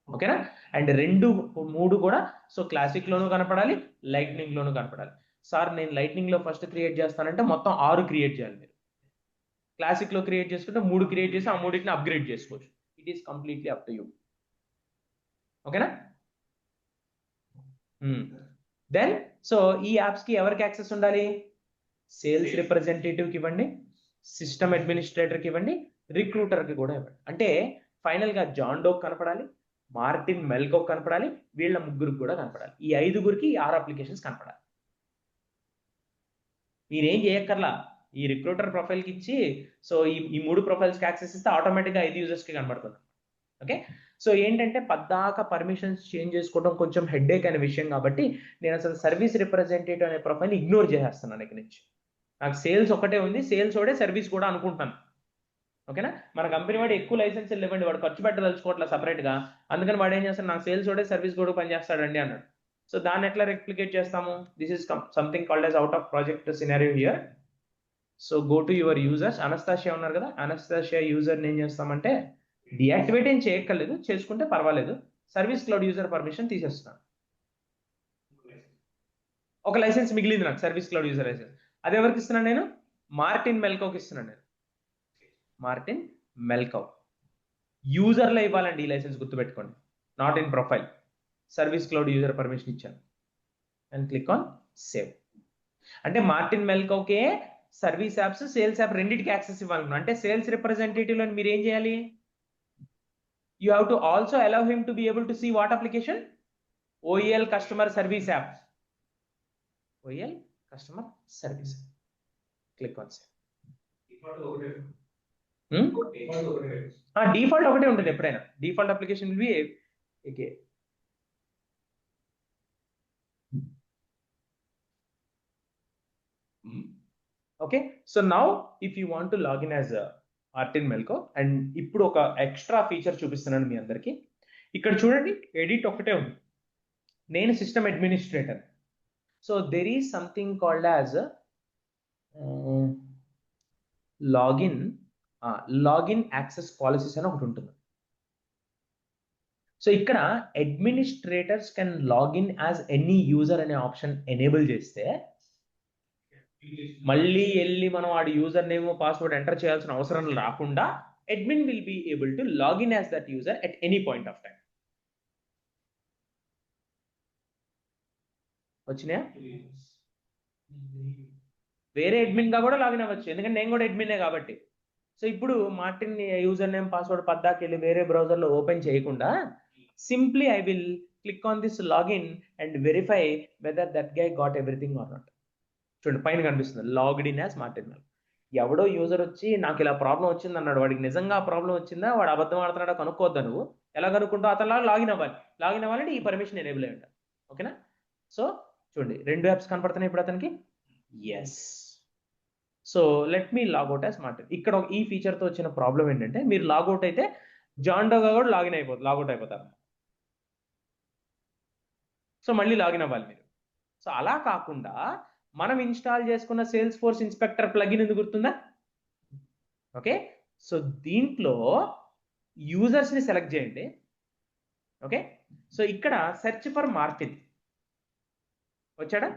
ఓకేనా? అండ్ 3 కూడా సో క్లాసిక్ లోను కనపడాలి, లైట్నింగ్ లోను కనపడాలి. సార్ నేను లైట్నింగ్ లో ఫస్ట్ క్రియేట్ చేస్తానంటే మొత్తం 6 క్రియేట్ చేయాలి. మీరు క్లాసిక్ లో క్రియేట్ చేసుకుంటే 3 క్రియేట్ చేసి ఆ 3టిని అప్గ్రేడ్ చేసుకోవచ్చు. It is completely up to you. ఓకేనా? దెన్ సో ఈ యాప్స్ కి ఎవరికి యాక్సెస్ ఉండాలి? సేల్స్ రిప్రజెంటేటివ్కి ఇవ్వండి, సిస్టమ్ అడ్మినిస్ట్రేటర్కి ఇవ్వండి, రిక్రూటర్కి కూడా ఇవ్వండి. అంటే ఫైనల్ గా జాన్ డోక్ కనపడాలి, మార్టిన్ మెల్కోక్ కనపడాలి, వీళ్ళ 3 కూడా కనపడాలి. ఈ 5గురికి 6 అప్లికేషన్స్ కనపడాలి. మీరేం చేయక్కర్లా, ఈ రిక్రూటర్ ప్రొఫైల్కి ఇచ్చి సో ఈ 3 ప్రొఫైల్స్కి యాక్సెస్ ఇస్తే ఆటోమేటిక్గా 5 యూజర్స్కి కనబడుతుంది. ఓకే. సో ఏంటంటే పద్దాక పర్మిషన్స్ చేంజ్ చేసుకోవడం కొంచెం హెడ్ఏక్ అనే విషయం కాబట్టి నేను అసలు సర్వీస్ రిప్రజెంటేటివ్ అనే ప్రొఫైల్ని ఇగ్నోర్ చేసేస్తున్నాను ఇక్కడ నుంచి. నాకు సేల్స్ ఒకటే ఉంది, సేల్స్ ఒకటే సర్వీస్ కూడా అనుకుంటాను. ఓకేనా? మన కంపెనీ వాడు ఎక్కువ లైసెన్సులు ఇవ్వండి, వాడు ఖర్చు పెట్టదలుచుకోవట్లేదు సపరేట్గా, అందుకని వాడు ఏం చేస్తాడు, నాకు సేల్స్ ఒకటే సర్వీస్ కూడా పనిచేస్తాడండి అన్నాడు. సో దాన్ని ఎట్లా రెప్లికేట్ చేస్తాము? This is something called as out of project scenario here. So go to your users. Anastasia ఉన్నారు కదా, అనస్తాషియా యూజర్ని ఏం చేస్తామంటే డియాక్టివేట్ ఏం చేయక్కర్లేదు, చేసుకుంటే పర్వాలేదు. సర్వీస్ క్లౌడ్ యూజర్ పర్మిషన్ తీసేస్తున్నాను. ఒక లైసెన్స్ మిగిలింది నాకు, సర్వీస్ క్లౌడ్ యూజర్ లైసెన్స్. అది ఎవరికి ఇస్తున్నాను నేను? మార్టిన్ మెల్కోకి ఇస్తున్నాను నేను. మార్టిన్ మెల్కో యూజర్లో ఇవ్వాలండి ఈ లైసెన్స్, గుర్తుపెట్టుకోండి, not in profile. Service cloud user permission ఇచ్చాను అండ్ క్లిక్ ఆన్ సేవ్. అంటే మార్టిన్ మెల్కోకే సర్వీస్ యాప్స్, సేల్స్ యాప్ రెండింటికి యాక్సెస్ ఇవ్వాలనుకున్నాను. అంటే సేల్స్ రిప్రజెంటేటివ్ అని మీరు ఏం చేయాలి? You have to also allow him to be able to see what application? OEL customer service app. OEL customer service. Click on save. Default ఒకటే ఉంటుంది ఎప్పుడైనా. Default application will be okay. Okay, so now if you want to login as Martin Melko, and ఇప్పుడు ఒక extra feature చూపిస్తున్నాను మీ అందరికి. ఇక్కడ చూడండి, edit ఒకటే ఉంది, నేను system administrator. So there is something called as login access policies అని ఒకటి ఉంటుంది. సో ఇక్కడ administrators can login as any user అనే ఆప్షన్ ఎనేబుల్ చేస్తే మళ్ళీ వెళ్ళి మనం వాడి యూజర్ నేమ్ పాస్వర్డ్ ఎంటర్ చేయాల్సిన అవసరం రాకుండా admin will be able to login as that user at any point of time. వచ్చినాయా? వేరే అడ్మిన్ గా కూడా లాగిన్ అవ్వచ్చు, ఎందుకంటే నేను కూడా అడ్మినే కాబట్టి. సో ఇప్పుడు మార్టిన్ యూజర్ నేమ్ పాస్వర్డ్ పద్దాకి వెళ్ళి వేరే బ్రౌజర్లో ఓపెన్ చేయకుండా simply I will click on this login and verify whether that guy got everything or not. చూడండి పైన కనిపిస్తుంది logged in as Martin Melko. ఎవడో యూజర్ వచ్చి నాకు ఇలా ప్రాబ్లం వచ్చింది అన్నాడు, వాడికి నిజంగా ప్రాబ్లం వచ్చిందా, వాడు అబద్ధం ఆడుతున్నాడో కనుక్కోద్దా నువ్వు. ఎలా కనుక్కుంటావు? అతను లాగిన్ అవ్వాలి. లాగిన్ అవ్వాలంటే ఈ పర్మిషన్ ఎనేబుల్ అయి ఉండాలి. ఓకేనా? సో చూడండి, రెండు యాప్స్ కనపడుతున్నాయి ఇప్పుడు అతనికి. Yes. So let me logout as Martin. ఇక్కడ ఈ ఫీచర్తో వచ్చిన ప్రాబ్లం ఏంటంటే, మీరు లాగౌట్ అయితే జాండోగా కూడా లాగౌట్ అయిపోతారు. సో మళ్ళీ లాగిన్ అవ్వాలి మీరు. సో అలా కాకుండా మనం ఇన్స్టాల్ చేసుకున్న సేల్స్ ఫోర్స్ ఇన్స్పెక్టర్ ప్లగిన్ ఎందుకు గుర్తుందా? ఓకే, సో దీంట్లో యూజర్స్ని సెలెక్ట్ చేయండి. ఓకే, సో ఇక్కడ సెర్చ్ ఫర్ మార్టిన్ వచ్చాడా?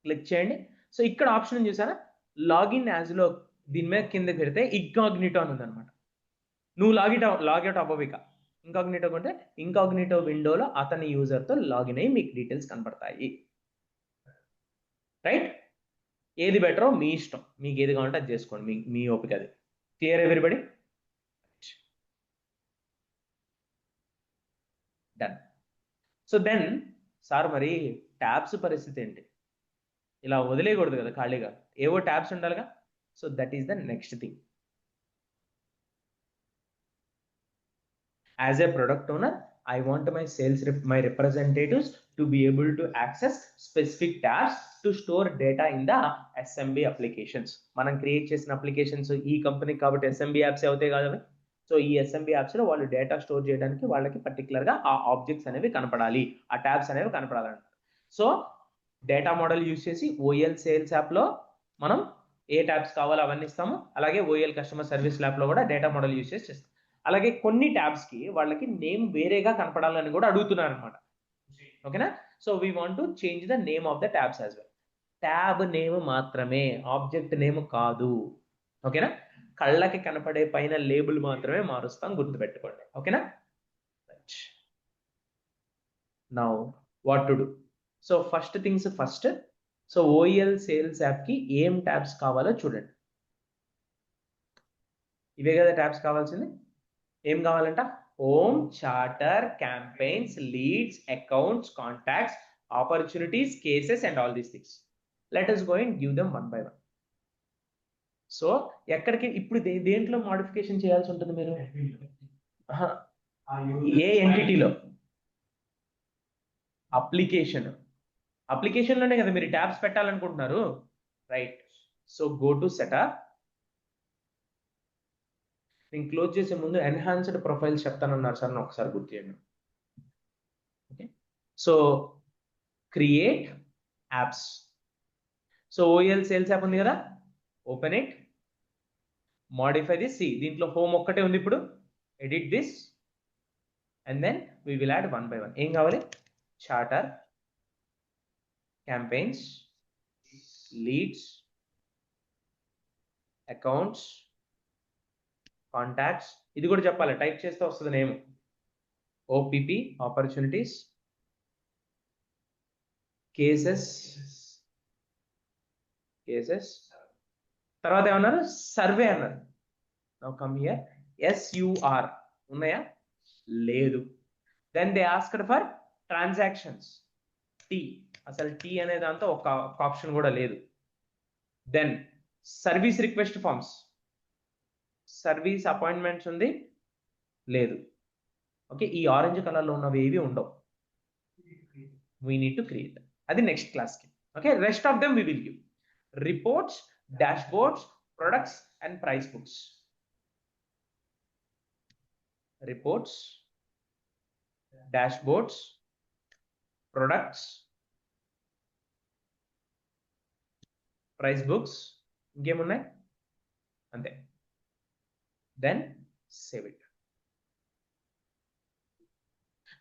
క్లిక్ చేయండి. సో ఇక్కడ ఆప్షన్ చూసారా, లాగిన్ యాజ్లో దీని మీద కింద పెడితే ఇన్కాగ్నిటో అని ఉందన్నమాట. నువ్వు లాగౌట్ అవ్వవు. ఇక ఇన్కాగ్నిటో కొంటే ఇన్కాగ్నిటో విండోలో అతని యూజర్తో లాగిన్ అయ్యి మీకు డీటెయిల్స్ కనపడతాయి. రైట్? ఏది బెటరో మీ ఇష్టం, మీకు ఏది కావాలంటే అది చేసుకోండి, మీ ఓపిక అది. Clear everybody? Done. So then sir మరి ట్యాబ్స్ పరిస్థితి ఏంటి? ఇలా వదిలేయకూడదు కదా ఖాళీగా, ఏవో ట్యాబ్స్ ఉండాలిగా. So that is the next thing. As a product owner, I want my representatives to be able to access specific tabs to store data in the SMB applications. మనం క్రియేట్ చేసిన అప్లికేషన్స్ ఈ company కాబట్టి SMB apps అవుతాయి కదా. So ఈ SMB apps లో వాళ్ళు data store చేయడానికి వాళ్ళకి పర్టికులర్ గా ఆ ఆబ్జెక్ట్స్ అనేవి కనపడాలి, ఆ ట్యాబ్స్ అనేవి కనపడాలంట. సో డేటా మోడల్ యూజ్ చేసి OEL సేల్స్ యాప్ లో మనం ఏ ట్యాబ్స్ కావాలో అవన్నీ ఇస్తాము. అలాగే OEL కస్టమర్ సర్వీస్ ల్యాబ్ లో కూడా డేటా మోడల్ యూజ్ చేసి చేస్తాం. అలాగే కొన్ని ట్యాబ్స్ కి వాళ్ళకి నేమ్ వేరేగా కనపడాలని కూడా అడుగుతున్నారు అనమాట. ఓకేనా? So we want to change the name of the tabs as well. Tab name మాత్రమే, ఆబ్జెక్ట్ నేమ్ కాదు. ఓకేనా? కళ్ళకి కనపడే పైన లేబుల్ మాత్రమే మారుస్తాం, గుర్తుపెట్టుకోండి. ఓకేనా? Now what to do? So first things first. So OEL sales app కి ఏం ట్యాబ్స్ కావాలో చూడండి. ఇవే కదా ట్యాబ్స్ కావాల్సింది. ఏం కావాలంట? Home, charter, campaigns, leads, accounts, contacts, opportunities, cases and all these things. Let us go and give them one by one. So ఎక్కడికి ఇప్పుడు దేంట్లో మోడిఫికేషన్ చేయాల్సి ఉంటుంది మీరు? ఏ ఎంటిటీలో? అప్లికేషన్లోనే కదా మీరు ట్యాబ్స్ పెట్టాలనుకుంటున్నారు. Right. So go to setup. నేను క్లోజ్ చేసే ముందు ఎన్హాన్స్డ్ ప్రొఫైల్స్ చెప్తానన్నారు సార్, ఒకసారి గుర్తు చేయండి. Okay, so create apps. So OEL sales app ఉంది కదా, ఓపెన్ ఇట్, మోడిఫై దిస్. దీంట్లో హోమ్ ఒక్కటే ఉంది ఇప్పుడు. Edit this and then we will add one by one. ఏం కావాలి? Chatter, campaigns, leads, accounts, contacts. ఇది కూడా చెప్పాలి, టైప్ చేస్తే వస్తుంది నేమ్. OPP, opportunities, cases. తర్వాత ఏమన్నారు? సర్వే అన్నారు. నౌ కమ్ హియర్, SUR ఉన్నాయా? లేదు. Then they asked for transactions, T. అసలు T అనే దాంతో ఒక ఆప్షన్ కూడా లేదు. Then service request forms, service appointments ఉంది, లేదు. ఓకే, ఈ ఆరెంజ్ కలర్ లో ఉన్నవి ఏవి ఉండవు. We need to create. అది నెక్స్ట్ క్లాస్ కి. Okay, rest of them we will give. Reports, dashboards, products and price books. Reports, dashboards, products, price books, ఇంకేమున్నాయి? అంతే. Then save it.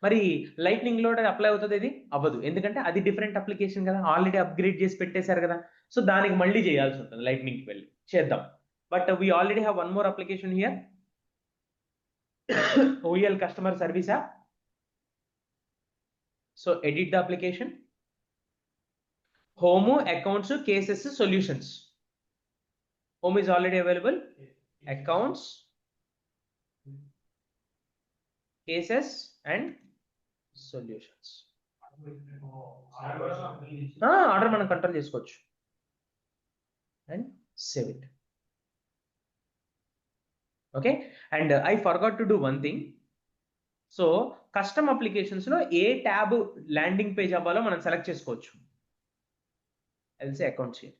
మరి లైట్నింగ్ లో అప్లై అవుతుంది? ఇది అవ్వదు, ఎందుకంటే అది డిఫరెంట్ అప్లికేషన్ కదా, ఆల్రెడీ అప్గ్రేడ్ చేసి పెట్టేశారు కదా. సో దానికి మళ్ళీ చేయాల్సి ఉంటుంది, లైట్నింగ్కి వెళ్ళి చేద్దాం. But we already have one more application here, OEL customer service app. So edit the application. Home, accounts, cases, solutions. Home is already available. Accounts, cases and solutions. Order మనం కంట్రోల్ చేసుకోవచ్చు. And save it. Okay, and I forgot to do one thing. So custom applications లో ఏ tab landing page అవ్వాలో మనం select చేసుకోవచ్చు. ఎల్సీ accounts here.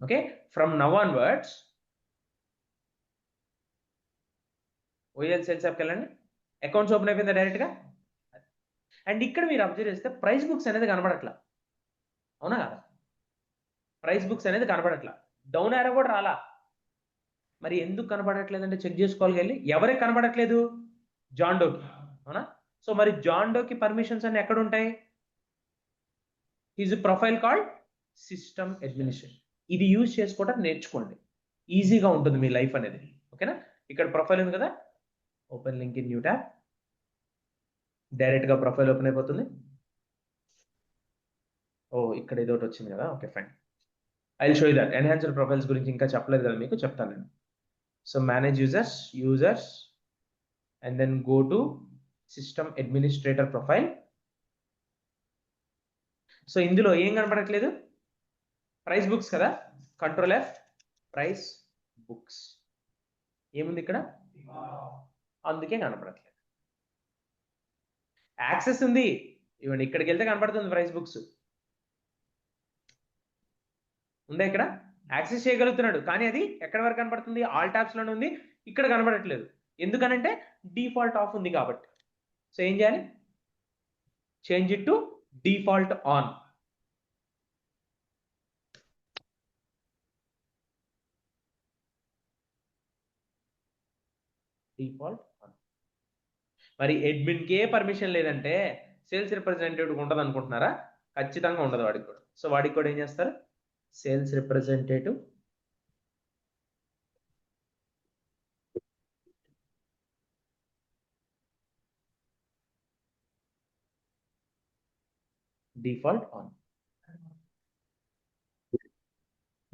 Okay, from now onwards OEL sales యాప్కి వెళ్ళండి. అకౌంట్స్ ఓపెన్ అయిపోయిందా డైరెక్ట్గా? అండ్ ఇక్కడ మీరు అబ్జర్వ్ చేస్తే ప్రైస్ బుక్స్ అనేది కనబడట్లా, అవునా కదా? ప్రైస్ బుక్స్ అనేది కనబడట్లా, డౌన్ యారో కూడా రాలా. మరి ఎందుకు కనబడట్లేదు అంటే చెక్ చేసుకోవాలి వెళ్ళి. ఎవరికి కనబడట్లేదు? జాన్డోకి, అవునా? సో మరి జాన్డోకి పర్మిషన్స్ అన్ని ఎక్కడ ఉంటాయి? His profile called system administrator. ఇది యూజ్ చేసుకోవడం నేర్చుకోండి, ఈజీగా ఉంటుంది మీ లైఫ్ అనేది. ఓకేనా? ఇక్కడ ప్రొఫైల్ ఉంది కదా, open link in new tab. Direct గా ప్రొఫైల్ ఓపెన్ అయిపోతుంది. ఓ ఇక్కడ ఏదో ఒకటి వచ్చింది కదా. Okay fine, I will show you that. Enhanced profiles గురించి ఇంకా చెప్పలేదు కదా మీకు, చెప్తాను నేను. So manage users and then go to system administrator profile. So ఇందులో ఏం కనపడట్లేదు? ప్రైస్ బుక్స్ కదా, కంట్రోల్ F, ప్రైస్ బుక్స్. ఏముంది ఇక్కడ? అందుకే కనపడట్లేదు. యాక్సెస్ ఉంది, ఇవ్వండి, ఇక్కడికి వెళ్తే కనపడుతుంది ప్రైస్ బుక్స్. ఉందా ఇక్కడ? యాక్సెస్ చేయగలుగుతున్నాడు, కానీ అది ఎక్కడి వరకు కనపడుతుంది? ఆల్ ట్యాబ్స్ లోనే ఉంది, ఇక్కడ కనపడట్లేదు. ఎందుకనంటే డిఫాల్ట్ ఆఫ్ ఉంది కాబట్టి. సో ఏం చేయాలి? Change it to default on. Default on. మరి అడ్మిన్ కే పర్మిషన్ లేదంటే సేల్స్ రిప్రజెంటేటివ్ ఉండదు అనుకుంటున్నారా? ఖచ్చితంగా ఉండదు వాడికి కూడా. సో వాడికి కూడా ఏం చేస్తారు? Sales representative default on.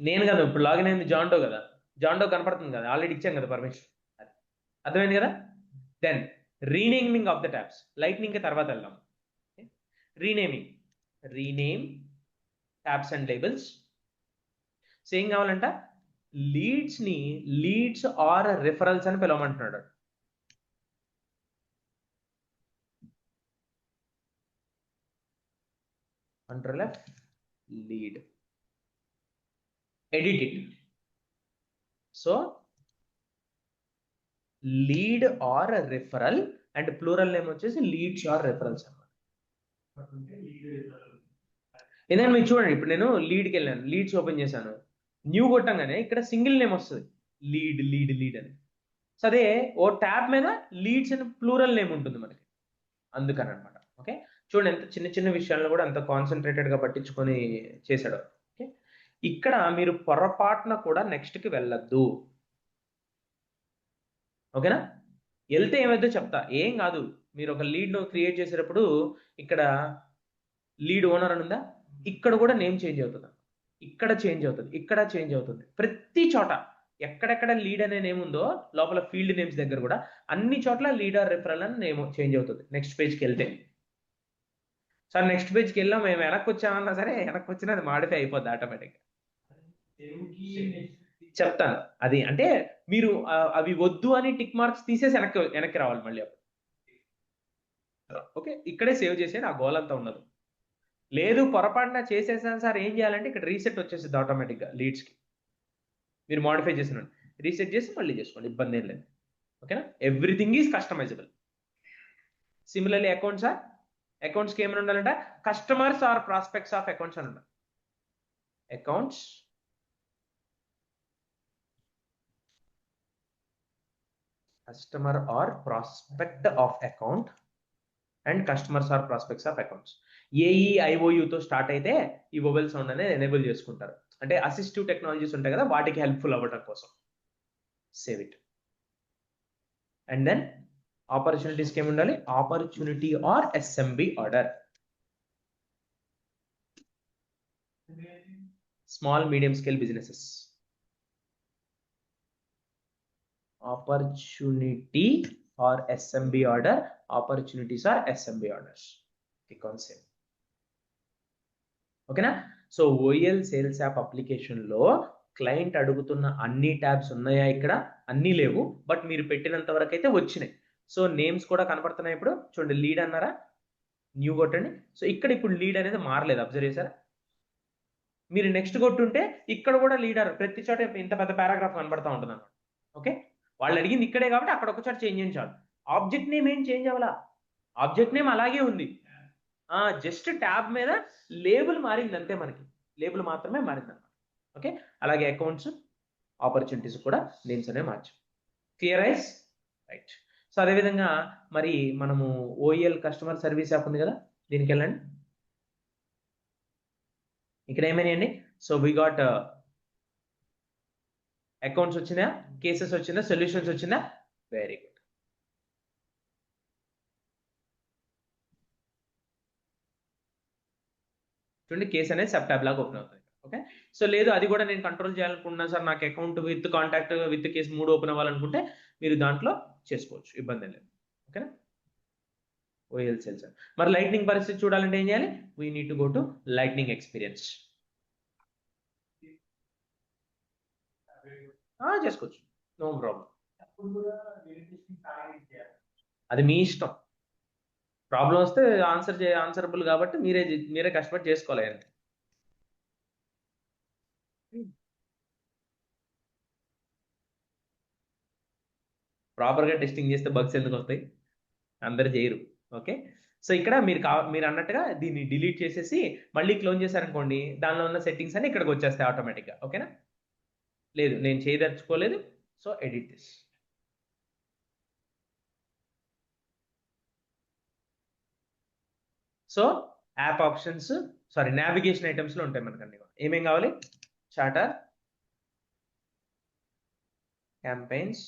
నేను కదా ఇప్పుడు లాగిన్ అయింది జాన్డో కదా, జాన్డో కనపడుతుంది కదా, ఆల్రెడీ ఇచ్చాం కదా పర్మిషన్. అర్థమైంది కదా? Then renaming of the tabs, lightning తర్వాత వెళ్దాం. Rename tabs and labels. So ఏం కావాలంట? లీడ్స్ ఆర్ రిఫరల్స్ అని పిలవమంటున్నాడు. Control F, lead, edit it. So lead or referral and plural name వచ్చేసి లీడ్స్ ఆర్ రిఫరల్స్ అన్నమాట. ఏదైనా మీరు చూడండి, ఇప్పుడు నేను లీడ్కి వెళ్ళాను, లీడ్స్ ఓపెన్ చేశాను, న్యూ కొట్టంగానే ఇక్కడ సింగిల్ నేమ్ వస్తుంది, లీడ్ అని. సో అదే ఓ ట్యాబ్ మీద లీడ్స్ అని ప్లూరల్ నేమ్ ఉంటుంది మనకి, అందుకని అనమాట. ఓకే, చూడండి ఎంత చిన్న చిన్న విషయాలను కూడా అంత కాన్సన్ట్రేటెడ్గా పట్టించుకొని చేశాడు. ఓకే, ఇక్కడ మీరు పొరపాటున కూడా నెక్స్ట్కి వెళ్ళొద్దు. ఓకేనా, వెళ్తే ఏమైందో చెప్తా, ఏం కాదు. మీరు ఒక లీడ్ను క్రియేట్ చేసేటప్పుడు ఇక్కడ లీడ్ ఓనర్ అని ఉందా, ఇక్కడ కూడా నేమ్ చేంజ్ అవుతుంది, ఇక్కడ చేంజ్ అవుతుంది, ఇక్కడ చేంజ్ అవుతుంది. ప్రతి చోట ఎక్కడెక్కడ లీడ్ అనే నేమ్ ఉందో లోపల ఫీల్డ్ నేమ్స్ దగ్గర కూడా అన్ని చోట్ల లీడర్ రిఫరల్ అని నేమ్ చేంజ్ అవుతుంది. నెక్స్ట్ పేజ్కి వెళ్తే సార్ నెక్స్ట్ పేజ్కి వెళ్ళాం మేము వెనక్కి వచ్చామన్నా సరే వెనక్కి వచ్చినా అది మాడిఫై అయిపోద్ది ఆటోమేటిక్గా. చెప్తాను అది, అంటే మీరు అవి వద్దు అని టిక్ మార్క్స్ తీసేసి వెనక్కి రావాలి మళ్ళీ అప్పుడు. ఓకే, ఇక్కడే సేవ్ చేసేది, ఆ గోల్ అంతా ఉండదు. లేదు పొరపాటున చేసేసాను సార్ ఏం చేయాలంటే ఇక్కడ రీసెట్ వచ్చేసింది ఆటోమేటిక్గా లీడ్స్కి. మీరు మాడిఫై చేసిన రీసెట్ చేసి మళ్ళీ చేసుకోండి, ఇబ్బంది ఏం లేదు. ఓకేనా, ఎవ్రీథింగ్ ఈజ్ కస్టమైజబుల్. సిమిలర్లీ అకౌంట్స్కి ఏమైనా ఉండాలంటే customers or prospects of accounts అని ఉండాలి. Accounts customer or prospect of account and customers or prospects of accounts. ఏఈఐఓయుతో స్టార్ట్ అయితే ఈ వొవెల్ సౌండ్ అనేది ఎనేబుల్ చేసుకుంటారు. అంటే అసిస్టివ్ టెక్నాలజీస్ ఉంటాయి కదా, వాటికి హెల్ప్ఫుల్ అవ్వడం కోసం. Save it. అండ్ దెన్ ఆపర్చునిటీస్కి ఏమి ఉండాలి, opportunity or SMB order. Small medium scale businesses. Opportunity or SMB order, opportunities or SMB orders. Click on save. ఓకేనా, సో ఓఎల్ సేల్స్ యాప్ అప్లికేషన్లో క్లయింట్ అడుగుతున్న అన్ని ట్యాబ్స్ ఉన్నాయా? ఇక్కడ అన్నీ లేవు, బట్ మీరు పెట్టినంత వరకు అయితే వచ్చినాయి. సో నేమ్స్ కూడా కనపడుతున్నాయి. ఇప్పుడు చూడండి, లీడ్ అన్నారా, న్యూ కొట్టండి. సో ఇక్కడ ఇప్పుడు లీడ్ అనేది మారలేదు, అబ్జర్వ్ చేశారా? మీరు నెక్స్ట్ కొట్టుంటే ఇక్కడ కూడా లీడర్ ప్రతి చోట ఇంత పెద్ద పారాగ్రాఫ్ కనబడతా ఉంటుంది అన్నమాట. ఓకే, వాళ్ళు అడిగింది ఇక్కడే కాబట్టి అక్కడ ఒక చోట చేంజ్ చేయించాలి. ఆబ్జెక్ట్ నేమ్ ఏం చేంజ్ అవ్వాలా, ఆబ్జెక్ట్ నేమ్ అలాగే ఉంది, జస్ట్ ట్యాబ్ మీద లేబుల్ మారింది అంతే, మనకి లేబుల్ మాత్రమే మారింది అన్నమాట. ఓకే, అలాగే అకౌంట్స్ ఆపర్చునిటీస్ కూడా నేమ్స్ అనేవి మార్చాం. Clear is? రైట్. సో అదేవిధంగా మరి మనము ఓఎల్ కస్టమర్ సర్వీస్ యాప్ ఉంది కదా, దీనికి వెళ్ళండి. ఇక్కడ ఏమైనాయండి? సో వీ గాట్ అకౌంట్స్ వచ్చిందా, కేసెస్ వచ్చిందా, సొల్యూషన్స్ వచ్చిందా? Very good. చూడండి, కేసు అనేది సబ్ ట్యాబ్ లాగా ఓపెన్ అవుతుంది. ఓకే, సో లేదు అది కూడా నేను కంట్రోల్ చేయాలనుకుంటున్నాను సార్, నాకు account with contact with case 3 open అవ్వాలనుకుంటే మీరు దాంట్లో చేసుకోవచ్చు, ఇబ్బంది లేదు. ఓకేనా, ఓఎల్ సేల్స్. మరి లైట్నింగ్ పరిస్థితి చూడాలంటే ఏం చేయాలి? We need to go to lightning experience. చేసుకోవచ్చు, నో ప్రాబ్లం. అది మీ ఇష్టం. ప్రాబ్లం వస్తే ఆన్సరబుల్ కాబట్టి మీరే కష్టపడి చేసుకోవాలి. అంతే. ప్రాపర్గా టెస్టింగ్ చేస్తే బగ్స్ ఎందుకు వస్తాయి? అందరు చేయరు. ఓకే, సో ఇక్కడ మీరు అన్నట్టుగా దీన్ని డిలీట్ చేసేసి మళ్ళీ క్లోజ్ చేశారనుకోండి, దానిలో ఉన్న సెట్టింగ్స్ అన్ని ఇక్కడికి వచ్చేస్తాయి ఆటోమేటిక్గా. ఓకేనా, లేదు నేను చేయదలుచుకోలేదు, so edit this. So app options, sorry navigation ఐటమ్స్లో ఉంటాయి మనకు అన్ని. ఏమేం కావాలి? Chatter, campaigns,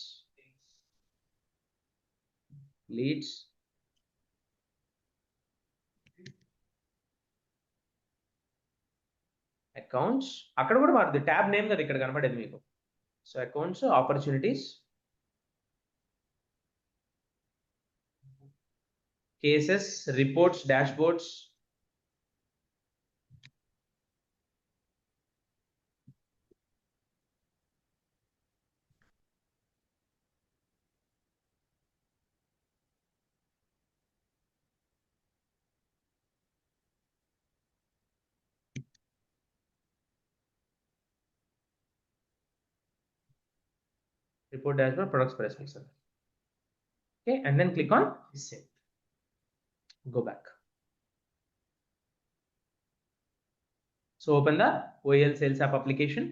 leads, accounts. అక్కడ కూడా మారుతుంది, ట్యాబ్ నేమ్ కదా ఇక్కడ కనపడేది మీకు. So accounts, opportunities, cases, reports, dashboards, report dashboard, products price mixer. Okay, and then click on save. Go back. So open the OEL sales app application.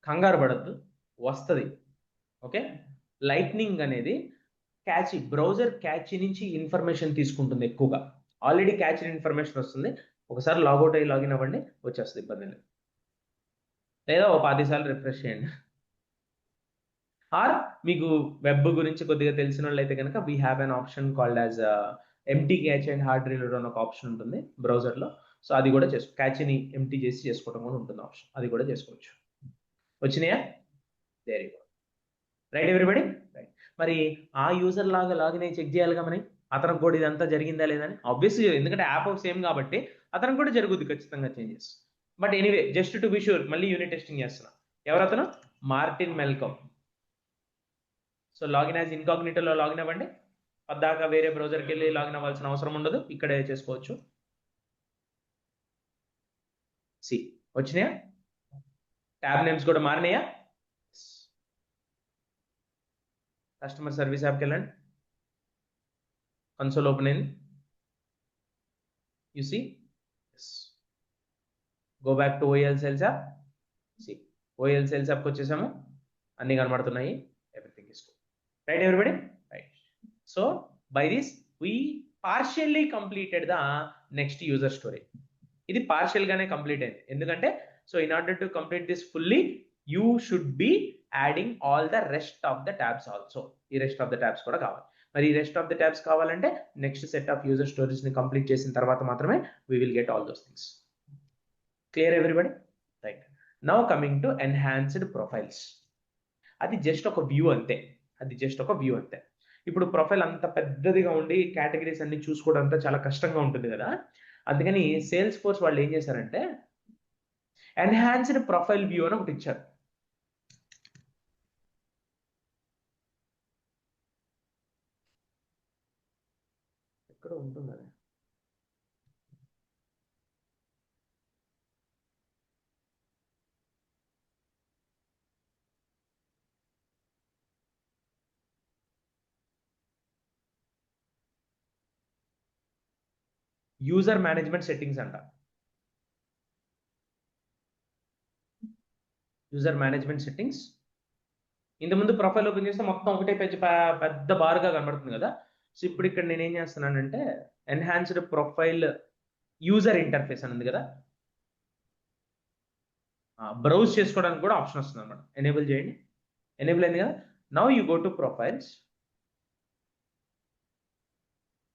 కంగారు పడద్దు, వస్తుంది. ఓకే, లైట్నింగ్ అనేది క్యాచీ, బ్రౌజర్ క్యాచీ నుంచి information తీసుకుంటుంది ఎక్కువగా. Already catchy information వస్తుంది, ఒకసారి logout అయ్యి లాగిన్ అవ్వండి, వచ్చేస్తుంది, ఇబ్బంది లేదు. లేదా ఓ 10 సార్లు రిఫ్రెష్ చేయండి. ఆర్ మీకు వెబ్ గురించి కొద్దిగా తెలిసిన వాళ్ళు అయితే కనుక we have an option called as empty cache and hard reload అని ఒక ఆప్షన్ ఉంటుంది బ్రౌజర్లో. సో అది కూడా క్యాచ్ని ఎంటీ చేసి చేసుకోవడం కూడా ఉంటుంది ఆప్షన్, అది కూడా చేసుకోవచ్చు. వచ్చినాయా? There you go. Right everybody? Right. మరి ఆ యూజర్ లాగా లాగిన్ అయ్యి చెక్ చేయాలిగా మరి అతనికి కూడా ఇదంతా జరిగిందా లేదని. ఆబ్వియస్లీ ఎందుకంటే యాప్ సేమ్ కాబట్టి అతనికి కూడా జరుగుద్ది ఖచ్చితంగా changes. But anyway just to be sure మళ్ళీ యూనిట్ టెస్టింగ్ చేస్తున్నా. ఎవరతను? Martin Malcolm. So login as ఇన్కాగ్నిటోలో లాగిన్ అవ్వండి. పద్దాకా వేరే బ్రౌజర్కి వెళ్ళి లాగిన్ అవ్వాల్సిన అవసరం ఉండదు, ఇక్కడే చేసుకోవచ్చు. సి వచ్చినాయా? ట్యాబ్ నేమ్స్ కూడా మారినాయా? కస్టమర్ సర్వీస్ యాప్కి వెళ్ళండి, కన్సోల్ ఓపెన్ అయింది. You see, go back to OL sales app. సి ఓఎల్ సేల్స్ యాప్కి వచ్చేసాము, అన్ని కనబడుతున్నాయి, everything is good. Right everybody? Right. So by this we partially completed the next user story. ఇది పార్షియల్గానే కంప్లీట్ అయింది, ఎందుకంటే so in order to complete this fully you should be adding all the rest of the tabs also. ఈ rest of the tabs కూడా కావాలి. మరి ఈ rest of the tabs కావాలంటే next set of user stories ని complete చేసిన తర్వాత మాత్రమే we will get all those things. Clear everybody? Right. Now coming to enhanced profiles. అది జస్ట్ ఒక వ్యూ అంతే, అది జస్ట్ ఒక వ్యూ అంతే. ఇప్పుడు ప్రొఫైల్ అంత పెద్దదిగా ఉండి కేటగిరీస్ అన్ని చూసుకోవడం అంతా చాలా కష్టంగా ఉంటుంది కదా. అందుకని సేల్స్ ఫోర్స్ వాళ్ళు ఏం చేశారంటే ఎన్హాన్స్డ్ ప్రొఫైల్ వ్యూ అని ఒకటి ఇచ్చారు. ఎక్కడ ఉంటుంది అది? యూజర్ మేనేజ్మెంట్ సెట్టింగ్స్ అంట. User management settings. ఇంతకుముందు ప్రొఫైల్ ఓపెన్ చేస్తే మొత్తం ఒకటే పేజ్ పెద్ద బార్గా కనబడుతుంది కదా. సో ఇప్పుడు ఇక్కడ నేను ఏం చేస్తున్నానంటే ఎన్హాన్స్డ్ ప్రొఫైల్ యూజర్ ఇంటర్ఫేస్ అని ఉంది కదా, బ్రౌజ్ చేసుకోవడానికి కూడా ఆప్షన్ వస్తుంది అనమాట. ఎనేబుల్ చేయండి, ఎనేబుల్ అయింది కదా. Now you go to profiles.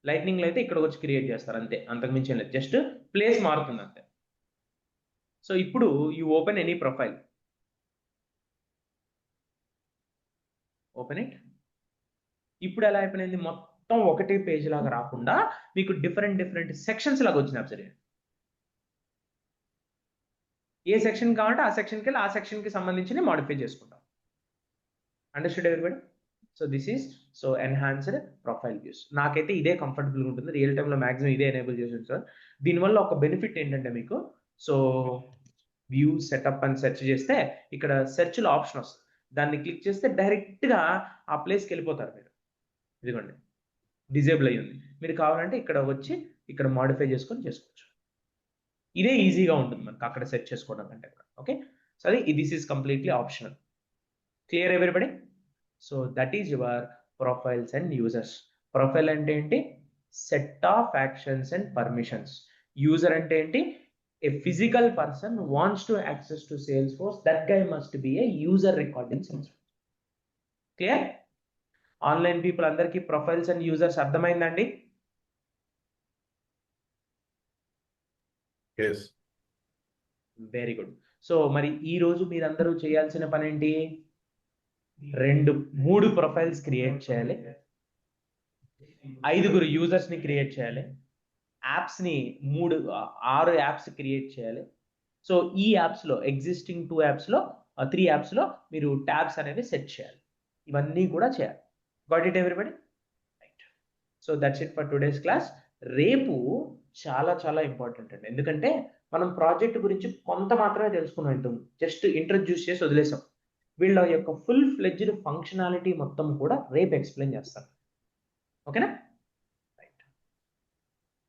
లైట్నింగ్లో అయితే ఇక్కడ వచ్చి క్రియేట్ చేస్తారు అంతే, అంతకుమించి ఏం లేదు, జస్ట్ ప్లేస్ మారుతుంది అంతే. సో ఇప్పుడు you open any profile, open it. ఇప్పుడు ఎలా అయిపోయింది, మొత్తం ఒకటే పేజ్ లాగా రాకుండా మీకు డిఫరెంట్ డిఫరెంట్ సెక్షన్స్ లాగా వచ్చింది. అబ్జర్వ్. ఏ సెక్షన్ కావాలంటే ఆ సెక్షన్కి వెళ్ళి ఆ సెక్షన్కి సంబంధించి మాడిఫై చేసుకుంటాం. Understood everybody? So this is so enhanced profile views. నాకైతే ఇదే కంఫర్టబుల్గా ఉంటుంది, రియల్ టైంలో మాక్సిమం ఇదే ఎనేబుల్ చేసి సార్. దీనివల్ల ఒక బెనిఫిట్ ఏంటంటే మీకు సో వ్యూ సెటప్ అని సెర్చ్ చేస్తే ఇక్కడ సెర్చ్లో ఆప్షన్ వస్తుంది, దాన్ని క్లిక్ చేస్తే డైరెక్ట్గా ఆ ప్లేస్కి వెళ్ళిపోతారు మీరు. ఇదిగోండి డిజేబుల్ అయ్యి ఉంది, మీరు కావాలంటే ఇక్కడ వచ్చి ఇక్కడ మాడిఫై చేసుకొని చేసుకోవచ్చు. ఇదే ఈజీగా ఉంటుంది మనకు అక్కడ సెట్ చేసుకోవడం కంటే కూడా. ఓకే, సో అది this is completely optional. Clear everybody? So that is your profiles and users. Profile అంటే ఏంటి? Set of actions and permissions. User అంటే ఏంటి? A physical person wants to access to Salesforce, that guy must be a user recording Salesforce. Clear? Online people అందరికీ profiles and users అర్థమైందండి? Very good. So మరి ఈ రోజు మీరందరూ చేయాల్సిన పని ఏంటి? 3 ప్రొఫైల్స్ క్రియేట్ చేయాలి, 5 యూజర్స్ ని క్రియేట్ చేయాలి, యాప్స్ ని 6 యాప్స్ క్రియేట్ చేయాలి. సో ఈ యాప్స్ లో ఎగ్జిస్టింగ్ 2 యాప్స్ లో 3 యాప్స్ లో మీరు ట్యాబ్స్ అనేవి సెట్ చేయాలి. ఇవన్నీ కూడా చేయాలి. Got it everybody? Right. So that's it for today's class. రేపు చాలా చాలా ఇంపార్టెంట్ అండి, ఎందుకంటే మనం ప్రాజెక్ట్ గురించి కొంత మాత్రమే తెలుసుకున్నాం, జస్ట్ ఇంట్రడ్యూస్ చేసి వదిలేసాం. వీళ్ళ యొక్క ఫుల్ ఫ్లెడ్జ్డ్ ఫంక్షనాలిటీ మొత్తం కూడా రేపు ఎక్స్ప్లెయిన్ చేస్తాను. ఓకేనా? రైట్.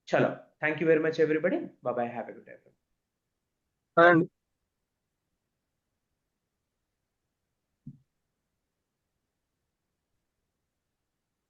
చలో, thank you very much everybody. Bye, have a good day.